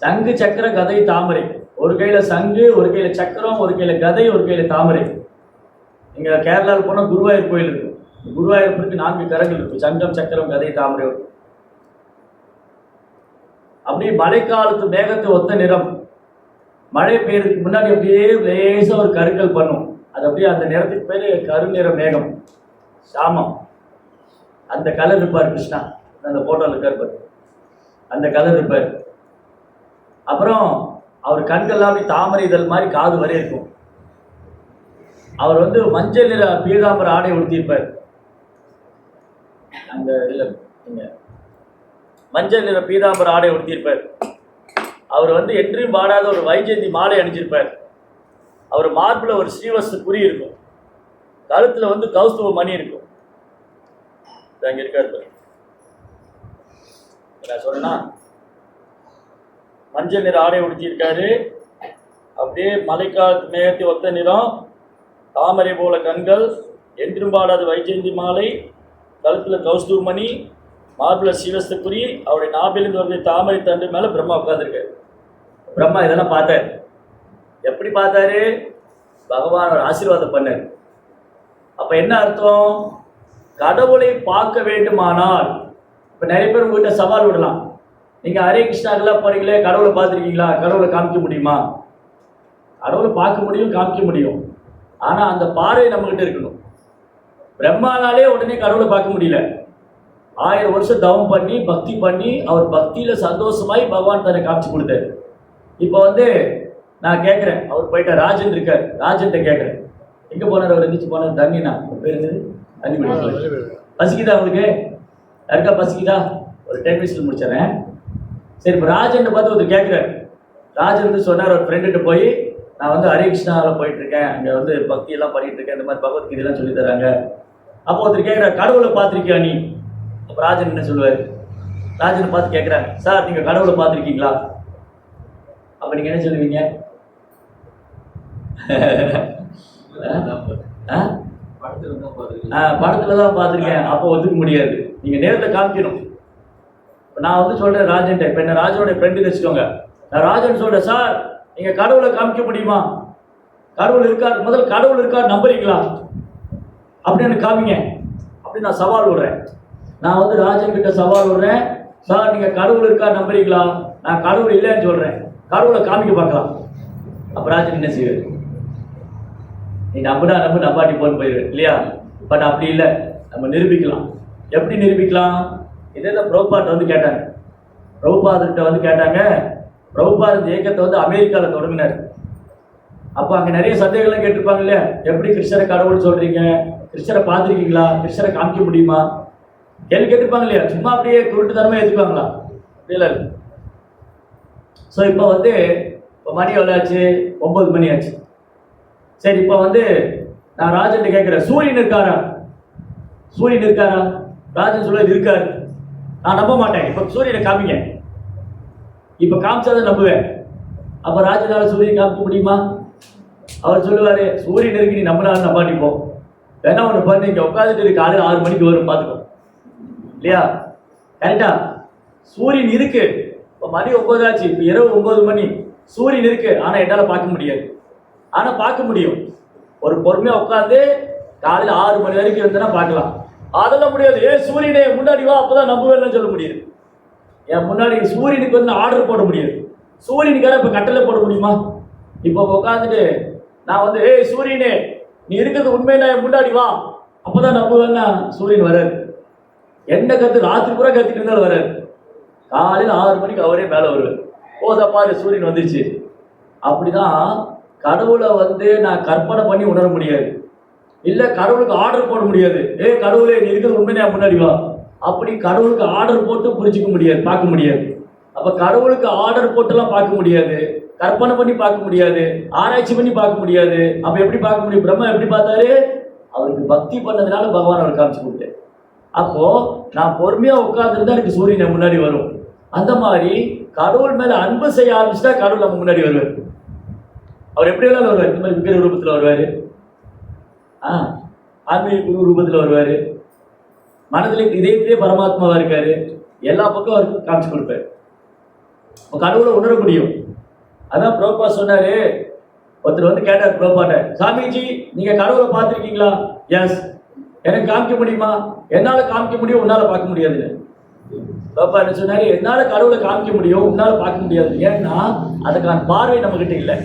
சங்கு, சக்கர, கதை, தாமரை. ஒரு கையில சங்கு, ஒரு கையில சக்கரம், ஒரு கையில கதை, ஒரு கையில தாமரை. இங்க கேரளாவில் போனா குருவாயூர் கோயில் இருக்கும். குருவாயூருக்கு 4 கரங்கள் இருக்கும், சங்கம், சக்கரம், கதை, தாமரை. அப்படியே மழைக்காலத்து மேகத்தை ஒத்த நிறம். மழை பெய்யறதுக்கு முன்னாடி அப்படியே லேசா ஒரு கருக்கல் பண்ணும். அது அப்படியே அந்த நிறத்துக்கு பேரு கருநிற மேகம், சாமம். அந்த கலர் இருப்பார் கிருஷ்ணா, அந்த போட்டோல இருப்பார், அந்த கலர் இருப்பார். அப்புறம் அவர் கண்கள்லாம் அப்படி தாமரை இதழ் மாதிரி காது வரை இருக்கும். அவர் வந்து மஞ்சள் நிற பீதாம்பர ஆடை உடுத்தியிருப்பார். அந்த இல்ல மஞ்சள் நிற பீதாம்பர ஆடை உடுத்தியிருப்பார். அவர் வந்து என்றும் பாடாத ஒரு வைஜெயந்தி மாலை அணிஞ்சிருப்பார். அவர் மார்பில் ஒரு ஸ்ரீவஸ்து குறி இருக்கும். கழுத்துல வந்து கௌஸ்துவ மணி இருக்கும். அங்க இருக்காரு, நான் சொன்னா மஞ்சள் நிற ஆடை உடுத்தியிருக்காரு. அப்படியே மழைக்காலத்து மேகத்தை ஒத்த நிறம், தாமரை போல கண்கள், என்றும் பாடாத வைஜெயந்தி மாலை, கழுத்துல கௌஸ்துவ மணி, மார்பில் ஸ்ரீவஸ்து குறி, அவருடைய நாபிலிருந்து வந்து தாமரை தண்டு மேல பிரம்மா உட்கார்ந்துருக்காரு. பிரம்மா இதெல்லாம் பார்த்தார். எப்படி பார்த்தாரு, பகவான் ஒரு ஆசீர்வாதம் பண்ணார். அப்ப என்ன அர்த்தம், கடவுளை பார்க்க வேண்டுமானால், இப்ப நிறைய பேர் உங்ககிட்ட சவால் விடலாம், நீங்க ஹரே கிருஷ்ணாக்கெல்லாம் போறீங்களே, கடவுளை பார்த்துருக்கீங்களா, கடவுளை காமிக்க முடியுமா? கடவுளை பார்க்க முடியும், காமிக்க முடியும். ஆனா அந்த பார்வை நம்ம கிட்ட இருக்கணும். பிரம்மானாலே உடனே கடவுளை பார்க்க முடியல. 1000 வருஷம் தவம் பண்ணி பக்தி பண்ணி அவர் பக்தியில சந்தோஷமாய் பகவான் தன்னை காமிச்சு கொடுத்தாரு. இப்போ வந்து நான் கேட்குறேன், அவர் போயிட்ட ராஜன் இருக்கார், ராஜன்கிட்ட கேட்குறேன், எங்கே போனார் அவர், எந்திரிச்சு போனார், தண்ணினா பேர் என்னது, தண்ணி குடிக்க பசிக்குதா உங்களுக்கு, யாருக்கா பசிக்குதா, ஒரு 10 மினிட்ஸில் முடிச்சிடறேன். சரி, இப்போ ராஜன் பார்த்து ஒருத்தர் கேட்குறாரு. ராஜன் வந்து சொன்னார், ஒரு ஃப்ரெண்டுகிட்ட போய், நான் வந்து ஹரே கிருஷ்ணாவில் போயிட்டு இருக்கேன், அங்கே வந்து பக்தியெல்லாம் பண்ணிட்டு இருக்கேன், இந்த மாதிரி பகவத்கீதையெல்லாம் சொல்லி தராங்க. அப்போ ஒருத்தர் கேட்குறாரு, கடவுளை பார்த்துருக்கியா நீ? அப்போ ராஜன் என்ன சொல்லுவார், ராஜனை பார்த்து கேட்குறாங்க, சார் நீங்கள் கடவுளை பார்த்துருக்கீங்களா? அப்போ நீங்கள் என்ன சொல்லுவீங்க? படத்துல தான் பார்த்துருக்கேன். அப்போ ஒத்துக்க முடியாது, நீங்க நேரில் காமிக்கணும். நான் வந்து சொல்றேன் ராஜன்ட்ட, இப்போ என்ன ராஜனோட ஃப்ரெண்டு வச்சுக்கோங்க, நான் ராஜன் சொல்றேன், சார் நீங்க கடவுளை காமிக்க முடியுமா? கடவுள் இருக்கார், முதல்ல கடவுள் இருக்கார் நம்புறீங்களா அப்படின்னு காமிங்க. அப்படி நான் சவால் விடுறேன். நான் வந்து ராஜன் கிட்ட சவால் விடுறேன், சார் நீங்க கடவுள் இருக்கார் நம்புறீங்களா? நான் கடவுள் இல்லைன்னு சொல்றேன், கடவுளை காமிக்க பார்க்கலாம். அப்ப ராஜன் என்ன செய்வார், நீ நம்புனா நம்பு, நம்பாட்டி போன்னு போயிடுவேன் இல்லையா? பட் அப்படி இல்லை, நம்ம நிரூபிக்கலாம். எப்படி நிரூபிக்கலாம்? இதே தான் பிரபுபாட்ட வந்து கேட்டாங்க. பிரபுபாதர்கிட்ட வந்து கேட்டாங்க, பிரபுபாத் இந்த இயக்கத்தை வந்து அமெரிக்காவில் தொடங்கினார். அப்போ அங்கே நிறைய சந்தேகங்கள்லாம் கேட்டிருப்பாங்க இல்லையா, எப்படி கிருஷ்ணரை கடவுள்னு சொல்றீங்க, கிருஷ்ணரை பார்த்துருக்கீங்களா, கிருஷ்ணரை காமிக்க முடியுமா, கேள்வி கேட்டிருப்பாங்க இல்லையா. சும்மா அப்படியே குருட்டுத்தனமாக ஏற்றுக்குவாங்களா, இல்லை. ஸோ இப்போ வந்து இப்போ மணி எவ்வளோ ஆச்சு, 9 மணி ஆச்சு. சரி, இப்போ வந்து நான் ராஜன் கேட்குறேன், சூரியன் இருக்காரா, சூரியன் இருக்காரா? ராஜன் சொல்ல இருக்காரு. நான் நம்ப மாட்டேன், இப்போ சூரியனை காமிங்க. இப்போ காமிச்சாதான் நம்புவேன். அப்போ ராஜனால சூரியன் காமிக்க முடியுமா? அவர் சொல்லுவார், சூரியன் இருக்கு, நீ நம்பினாலும் நம்பாட்டிப்போம். வேணா ஒன்று பண்ணு, இங்கே உட்காந்துட்டு இருக்கு, காலையில் 6 மணிக்கு வரும், பார்த்துக்கோ இல்லையா? கரெக்டா? சூரியன் இருக்கு. இப்போ மணி 9 ஆச்சு, இப்போ இரவு 9 மணி. சூரியன் இருக்கு, ஆனால் என்னால் பார்க்க முடியாது. ஆனால் பார்க்க முடியும். ஒரு பொறுமையாக உட்காந்து காலையில் 6 மணி வரைக்கும் இருந்தேன்னா பார்க்கலாம். அதெல்லாம் முடியாது. சூரியனே முன்னாடி வா, அப்போதான் நம்புவேன்னு சொல்ல முடியாது. என் முன்னாடி சூரியனுக்கு வந்து ஆர்டர் போட முடியாது. சூரியனுக்காக இப்போ கட்டளை போட முடியுமா? இப்போ உட்காந்துட்டு நான் வந்து சூரியனே நீ இருக்கிறது உண்மையில முன்னாடி வா, அப்போதான் நம்புவேன்னா சூரியன் வராது. என்ன கற்று ராத்திரி பூரா கத்திட்டு இருந்தாலும் வராது. காலையில் 6 மணிக்கு அவரே மேலே வருவார். போதா பாரு, சூரியன் வந்துருச்சு. அப்படிதான் கடவுளை வந்து நான் கற்பனை பண்ணி உணர முடியாது. இல்லை கடவுளுக்கு ஆர்டர் போட முடியாது. கடவுளே நீ இருக்கிறது உண்மையா முன்னாடி வா, அப்படி கடவுளுக்கு ஆர்டர் போட்டு புரிஞ்சிக்க முடியாது, பார்க்க முடியாது. அப்போ கடவுளுக்கு ஆர்டர் போட்டுலாம் பார்க்க முடியாது, கற்பனை பண்ணி பார்க்க முடியாது, ஆராய்ச்சி பண்ணி பார்க்க முடியாது. அப்போ எப்படி பார்க்க முடியும்? பிரம்மா எப்படி பார்த்தாரு? அவருக்கு பக்தி பண்ணதுனால பகவான் அவர் காமிச்சு கொடுத்தாரு. அப்போ நான் பொறுமையா உட்கார்ந்துருந்தா எனக்கு சூரியன் முன்னாடி வரும். அந்த மாதிரி கடவுள் மேல அன்பு செய்ய ஆரம்பிச்சுட்டா கடவுள் நம்ம முன்னாடி வருவார். அவர் எப்படி வேணாலும் வருவார். இந்த மாதிரி விக்கிர ரூபத்தில் வருவார், ஆன்மீக குரு ரூபத்தில் வருவார், மனதில் இதயத்திலே பரமாத்மாவா இருக்காரு, எல்லா பக்கம் அவருக்கு காமிச்சு கொடுப்பாரு. கடவுளை உணர முடியும். அதான் பிரபுபா சொன்னாரு. ஒருத்தர் வந்து கேட்டார் பிரபுபாட்ட, சாமிஜி நீங்க கடவுளை பார்த்துருக்கீங்களா? எஸ். எனக்கு காமிக்க முடியுமா? என்னால காமிக்க முடியும், உன்னால பார்க்க முடியாதுன்னு. பிரபுபா என்ன சொன்னாரு, என்னால கடவுளை காமிக்க முடியும், உன்னால பார்க்க முடியாது. ஏன்னா அதுக்கான பார்வை நம்ம கிட்ட இல்லை.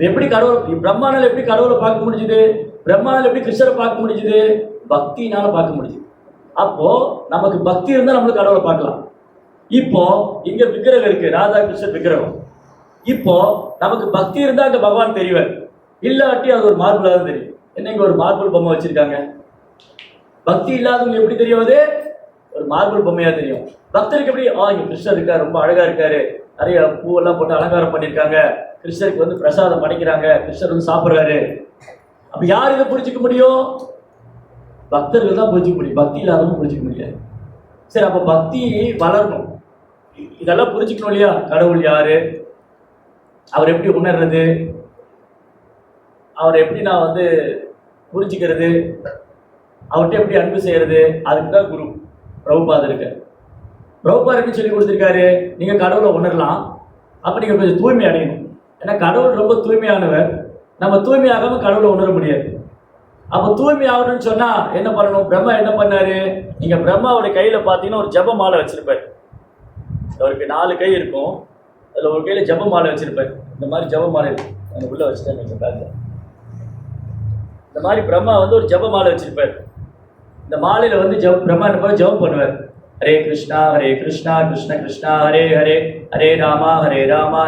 எப்படி கடவுள் பிரம்மானால எப்படி கடவுளை பார்க்க முடிஞ்சுது? பிரம்மானால எப்படி கிருஷ்ணரை பார்க்க முடிஞ்சுது? பக்தினால பார்க்க முடிஞ்சுது. அப்போ நமக்கு பக்தி இருந்தால் நம்மளுக்கு கடவுளை பார்க்கலாம். இப்போ இங்க விக்கிரகம் இருக்கு, ராதா கிருஷ்ணர் விக்கிரகம். இப்போ நமக்கு பக்தி இருந்தா அங்க பகவான் தெரிவார், இல்லாட்டி அது ஒரு மார்பிளா தான் தெரியும். என்ன இங்க ஒரு மார்பிள் பொம்மை வச்சிருக்காங்க, பக்தி இல்லாதவங்க எப்படி தெரியாது? ஒரு மார்பிள் பொம்மையா தெரியும். பக்தருக்கு எப்படி இங்க கிருஷ்ணர் இருக்காரு, ரொம்ப அழகா இருக்காரு, நிறைய பூவெல்லாம் போட்டு அலங்காரம் பண்ணியிருக்காங்க, கிருஷ்ணருக்கு வந்து பிரசாதம் படைக்கிறாங்க, கிருஷ்ணர் வந்து சாப்பிட்றாரு. அப்ப யார் இதை புரிஞ்சுக்க முடியும்? பக்தர்கள் தான் புரிஞ்சுக்க முடியும், பக்தி இல்லாதவங்க புரிஞ்சுக்க முடியாது. சரி, அப்ப பக்தி வளரணும், இதெல்லாம் புரிஞ்சுக்கணும் இல்லையா? கடவுள் யாரு, அவர் எப்படி உணர்றது, அவர் எப்படி நான் வந்து புரிஞ்சுக்கிறது, அவர்கிட்ட எப்படி அன்பு செய்யறது, அதுக்கு தான் குரு பிரபுபாத் இருக்க. பிரபுபாத் எப்படி சொல்லி கொடுத்துருக்காரு, நீங்க கடவுளை உணரலாம், அப்ப நீங்க கொஞ்சம் தூய்மை அடையணும். ஏன்னா கடவுள் ரொம்ப தூய்மையானவர், நம்ம தூய்மையாகாம கடவுளை உணர முடியாது. அப்ப தூய்மை ஆகணும்னு சொன்னா என்ன பண்ணணும்? பிரம்மா என்ன பண்ணாரு? நீங்க பிரம்மாவோட கையில பாத்தீங்கன்னா ஒரு ஜப மாலை வச்சிருப்பாரு. அவருக்கு 4 கை இருக்கும், அதுல ஒரு கையில ஜப மாலை வச்சிருப்பாரு. இந்த மாதிரி ஜப மாலை இருக்கு, உள்ள வச்சுட்டேன். இந்த மாதிரி பிரம்மா வந்து ஒரு ஜப மாலை வச்சிருப்பாரு. இந்த மாலையில வந்து பிரம்மா என்ன பண்ண ஜபம் பண்ணுவார். ஹரே கிருஷ்ணா கிருஷ்ண கிருஷ்ணா ஹரே ஹரே, ஹரே ராமா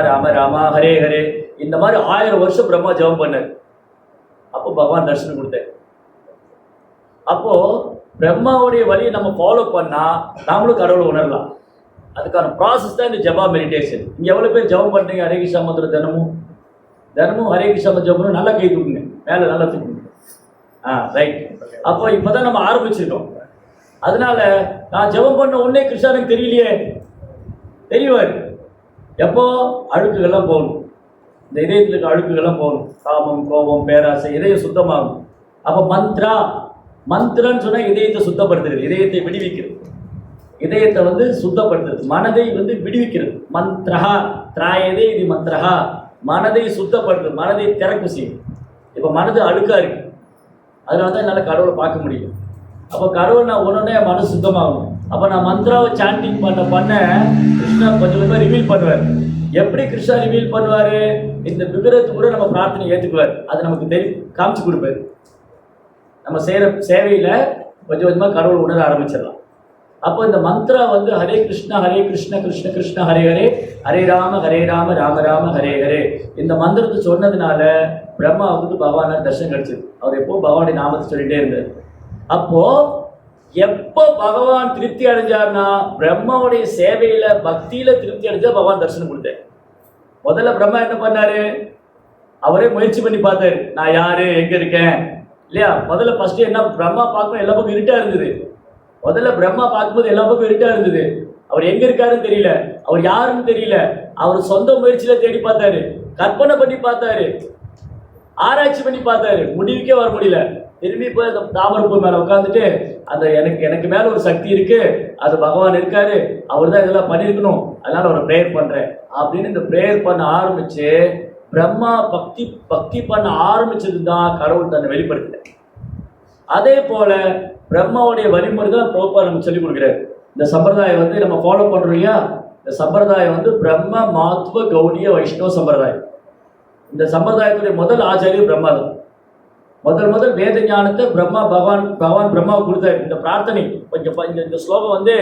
ராம ராமா ஹரே ஹரே. இந்த மாதிரி 1000 வருஷம் பிரம்மா ஜபம் பண்ணார். அப்போ பகவான் தரிசனம் கொடுத்தார். அப்போ பிரம்மாவுடைய வழியை நம்ம ஃபாலோ பண்ணா நாமளும் கடவுளை உணரலாம். அதுக்கான ப்ராசஸ் தான் இந்த ஜபா மெடிடேஷன். இங்க எவ்வளவு பேர் ஜபம் பண்றீங்க? ஹரே கிருஷ்ணா மந்திரம் தினமும் ஹரே கிருஷ்ணா மந்திரம் ஜபம் பண்ணி நல்லா கை தூக்குங்க, மேல நல்லா தூக்குங்க. ரைட். அப்போ இப்பதான் நம்ம ஆரம்பிச்சிருக்கோம். அதனால நான் ஜபம் பண்ண உடனே கிருஷ்ணனுக்கு தெரியலையே, தெரியவாரு. எப்போ அழுக்குகள்லாம் போகணும், இந்த இதயத்தில் இருக்க அழுக்குகள்லாம் போகணும், காமம் கோபம் பேராசை, இதயம் சுத்தமாகும். அப்போ மந்திரன்னு சொன்னா இதயத்தை சுத்தப்படுத்துறது, இதயத்தை விடுவிக்கிறது, இதயத்தை வந்து சுத்தப்படுத்துறது, மனதை வந்து விடுவிக்கிறது. மந்திரஹா திராயதே இது மந்திரஹா, மனதை சுத்தப்படுத்துறது, மனதை திறக்கு செய்யும். இப்போ மனது அழுக்கா இருக்கு, அதனால தான் என்னால் கடவுளை பார்க்க முடியும். அப்போ கடவுள் நான் ஒன்னொன்னே மனசு சுத்தமாகும். அப்போ நான் மந்திராவை சாண்டிங் பண்ண கிருஷ்ணா கொஞ்சம் கொஞ்சமாக ரிவீல் பண்ணுவார். எப்படி கிருஷ்ணா ரிவீல் பண்ணுவார்? இந்த விக்கிரகத்து கூட நம்ம பிரார்த்தனை ஏற்றுக்குவார், அது நமக்கு காமிச்சு கொடுப்பார். நம்ம செய்கிற சேவையில் கொஞ்சம் கொஞ்சமாக கடவுள் உணர ஆரம்பிச்சிடலாம். அப்போ இந்த மந்த்ரா வந்து ஹரே கிருஷ்ணா கிருஷ்ண கிருஷ்ண ஹரே ஹரே, ஹரே ராம ராம ராம ஹரே ஹரே, இந்த மந்திரத்தை சொன்னதுனால பிரம்மாவுக்கு பகவான தர்ஷனம் கிடைச்சது. அவர் எப்போ பகவானுடைய நாமத்தை சொல்லிட்டே இருந்தார். அப்போ எப்போ பகவான் திருப்தி அடைஞ்சார்னா பிரம்மாவுடைய சேவையில பக்தியில திருப்தி அடைஞ்சா பகவான் தரிசனம் கொடுத்தார். முதல்ல பிரம்மா என்ன பண்ணாரு, அவரே முயற்சி பண்ணி பார்த்தாரு, நான் யாரு எங்க இருக்கேன் இல்லையா. முதல்ல ஃபர்ஸ்ட் என்ன, பிரம்மா பார்க்கும்போது எல்லா பக்கம் இருட்டா இருந்தது. முதல்ல பிரம்மா பார்க்கும்போது எல்லா பக்கம் இருட்டா இருந்தது. அவர் எங்க இருக்காருன்னு தெரியல, அவர் யாருன்னு தெரியல. அவர் சொந்த முயற்சியில தேடி பார்த்தாரு, கற்பனை பண்ணி பார்த்தாரு, ஆராய்ச்சி பண்ணி பார்த்தாரு, முடிவுக்கே வர முடியல. திரும்பி போய் அந்த தாமரப்பூ மேல உட்காந்துட்டு, அந்த எனக்கு மேல ஒரு சக்தி இருக்கு, அது பகவான் இருக்காரு, அவர் தான் இதெல்லாம் பண்ணியிருக்கணும், அதனால ஒரு ப்ரேயர் பண்றேன் அப்படின்னு இந்த ப்ரேயர் பண்ண ஆரம்பிச்சு பிரம்மா பக்தி பண்ண ஆரம்பிச்சது தான் கடவுள் தன்னை வெளிப்படுத்த. அதே போல பிரம்மாவுடைய வழிமுறை தான் பிரபுபாதர் நமக்கு சொல்லிக் கொடுக்குறாரு. இந்த சம்பிரதாயம் வந்து நம்ம ஃபாலோ பண்றோம் இல்லையா, இந்த சம்பிரதாயம் வந்து பிரம்ம மாத்வ கௌடிய வைஷ்ணவ சம்பிரதாயம். இந்த சம்பிரதாயத்துடைய முதல் ஆச்சாரியர் பிரம்மா தான். முதல் வேத ஞானத்தை பகவான் பிரம்மாவுக்கு கொடுத்தாரு. இந்த பிரார்த்தனை இந்த ஸ்லோகம் வந்து,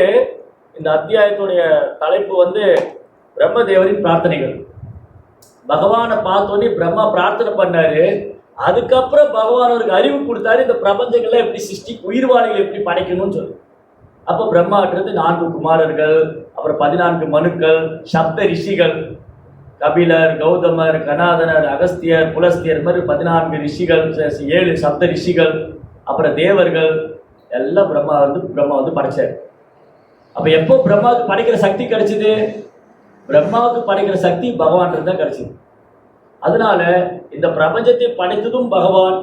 இந்த அத்தியாயத்துடைய தலைப்பு வந்து பிரம்மதேவரின் பிரார்த்தனைகள். பகவானை பார்த்தோன்னே பிரம்மா பிரார்த்தனை பண்ணாரு. அதுக்கப்புறம் பகவான் அவருக்கு அறிவு கொடுத்தாரு, இந்த பிரபஞ்சங்களை எப்படி உயிர்வாளிகள் எப்படி படைக்கணும்னு சொல்லு. அப்போ பிரம்மாட்டுறது 4 குமாரர்கள், அப்புறம் 14 மனுக்கள், சப்த ரிஷிகள், கபிலர், கௌதமர், கனாதனர், அகஸ்தியர், புலஸ்தியர் மாதிரி 14 ரிஷிகள், 7 சப்த ரிஷிகள், அப்புறம் தேவர்கள் எல்லாம் பிரம்மா வந்து படைச்சார். அப்ப எப்போ பிரம்மாவுக்கு படைக்கிற சக்தி கிடைச்சது, பிரம்மாவுக்கு படைக்கிற சக்தி பகவான் தான் கிடைச்சது. அதனால இந்த பிரபஞ்சத்தை படைத்ததும் பகவான்,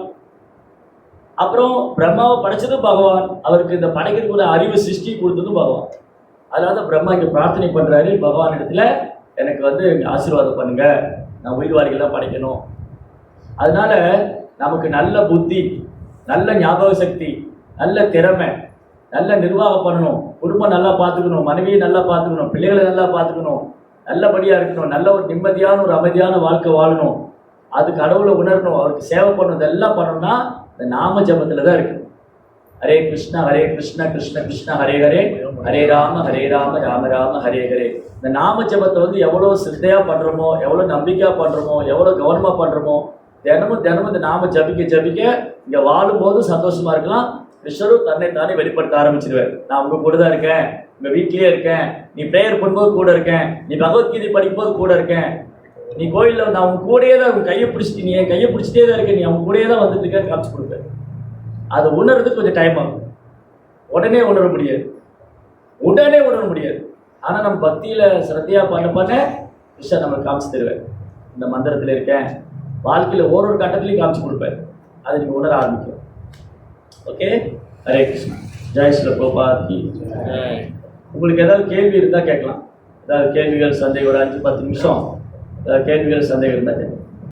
அப்புறம் பிரம்மாவை படைச்சதும் பகவான், அவருக்கு இந்த படைக்கிறதுக்குள்ள அறிவு சிருஷ்டி கொடுத்ததும் பகவான். அதனால பிரம்மா இங்க பிரார்த்தனை பண்றாரு, பகவான் இடத்துல எனக்கு வந்து ஆசீர்வாதம் பண்ணுங்க, நான் உயிர்வாளிகள்லாம் படைக்கணும். அதனால நமக்கு நல்ல புத்தி, நல்ல ஞாபக சக்தி, நல்ல திறமை, நல்ல நிர்வாகம் பண்ணணும், குடும்பம் நல்லா பார்த்துக்கணும், மனைவியை நல்லா பார்த்துக்கணும், பிள்ளைகளை நல்லா பார்த்துக்கணும், நல்லபடியா இருக்கணும், நல்ல ஒரு நிம்மதியான ஒரு அமைதியான வாழ்க்கை வாழணும், அது கடவுளை உணரணும், அவருக்கு சேவை பண்ணணும். இதெல்லாம் பண்ணணும்னா இந்த நாம ஜபத்துல தான் இருக்கு. ஹரே கிருஷ்ணா கிருஷ்ண கிருஷ்ண ஹரே ஹரே, ஹரே ராம ராம ராம ஹரே ஹரே. இந்த நாம ஜபத்தை வந்து எவ்வளவு சித்தையா பண்றோமோ, எவ்வளவு நம்பிக்கையா பண்றோமோ, எவ்வளவு கவனமா பண்றோமோ, தினமும் இந்த நாம ஜபிக்க இங்க வாழும் போது சந்தோஷமா இருக்கலாம். கிருஷ்ணரும் தன்னை வெளிப்படுத்த ஆரம்பிச்சிருவார். நான் உங்க கூட தான் இருக்கேன், உங்க வீட்லயே இருக்கேன், நீ பிரேயர் பண்ணும்போது கூட இருக்கேன், நீ பகவத்கீதை படிக்கும்போது கூட இருக்கேன், நீ கோயில்ல நான் உங்க கூடயே தான், உங்க கையை பிடிச்சிட்டு நீ என் கையை பிடிச்சிட்டே தான் இருக்க, நீ அவங்க கூடயே தான் வந்துட்டு இருக்க காமிச்சு கொடுப்பேன். அதை உணர்றதுக்கு கொஞ்சம் டைம் ஆகும். உடனே உணர முடியாது. ஆனா நம்ம பக்தியில சிரத்தையா பண்ண கிருஷ்ணன் நம்மளுக்கு காமிச்சு தருவேன். இந்த மந்திரத்துல இருக்கேன், வாழ்க்கையில ஒரு கட்டத்திலையும் காமிச்சு கொடுப்பேன். அதை நீங்க உணர ஆரம்பிக்கும். ஓகே, ஹரே கிருஷ்ணா. ஜெய் ஸ்ரீ பிரபுபாத் கி ஜெய். உங்களுக்கு ஏதாவது கேள்வி இருந்தா கேட்கலாம். ஏதாவது கேள்விகள் சந்தேகம், ஒரு 5-10 நிமிஷம் ஏதாவது கேள்விகள் சந்தேகம் இருந்தா கேட்கலாம்.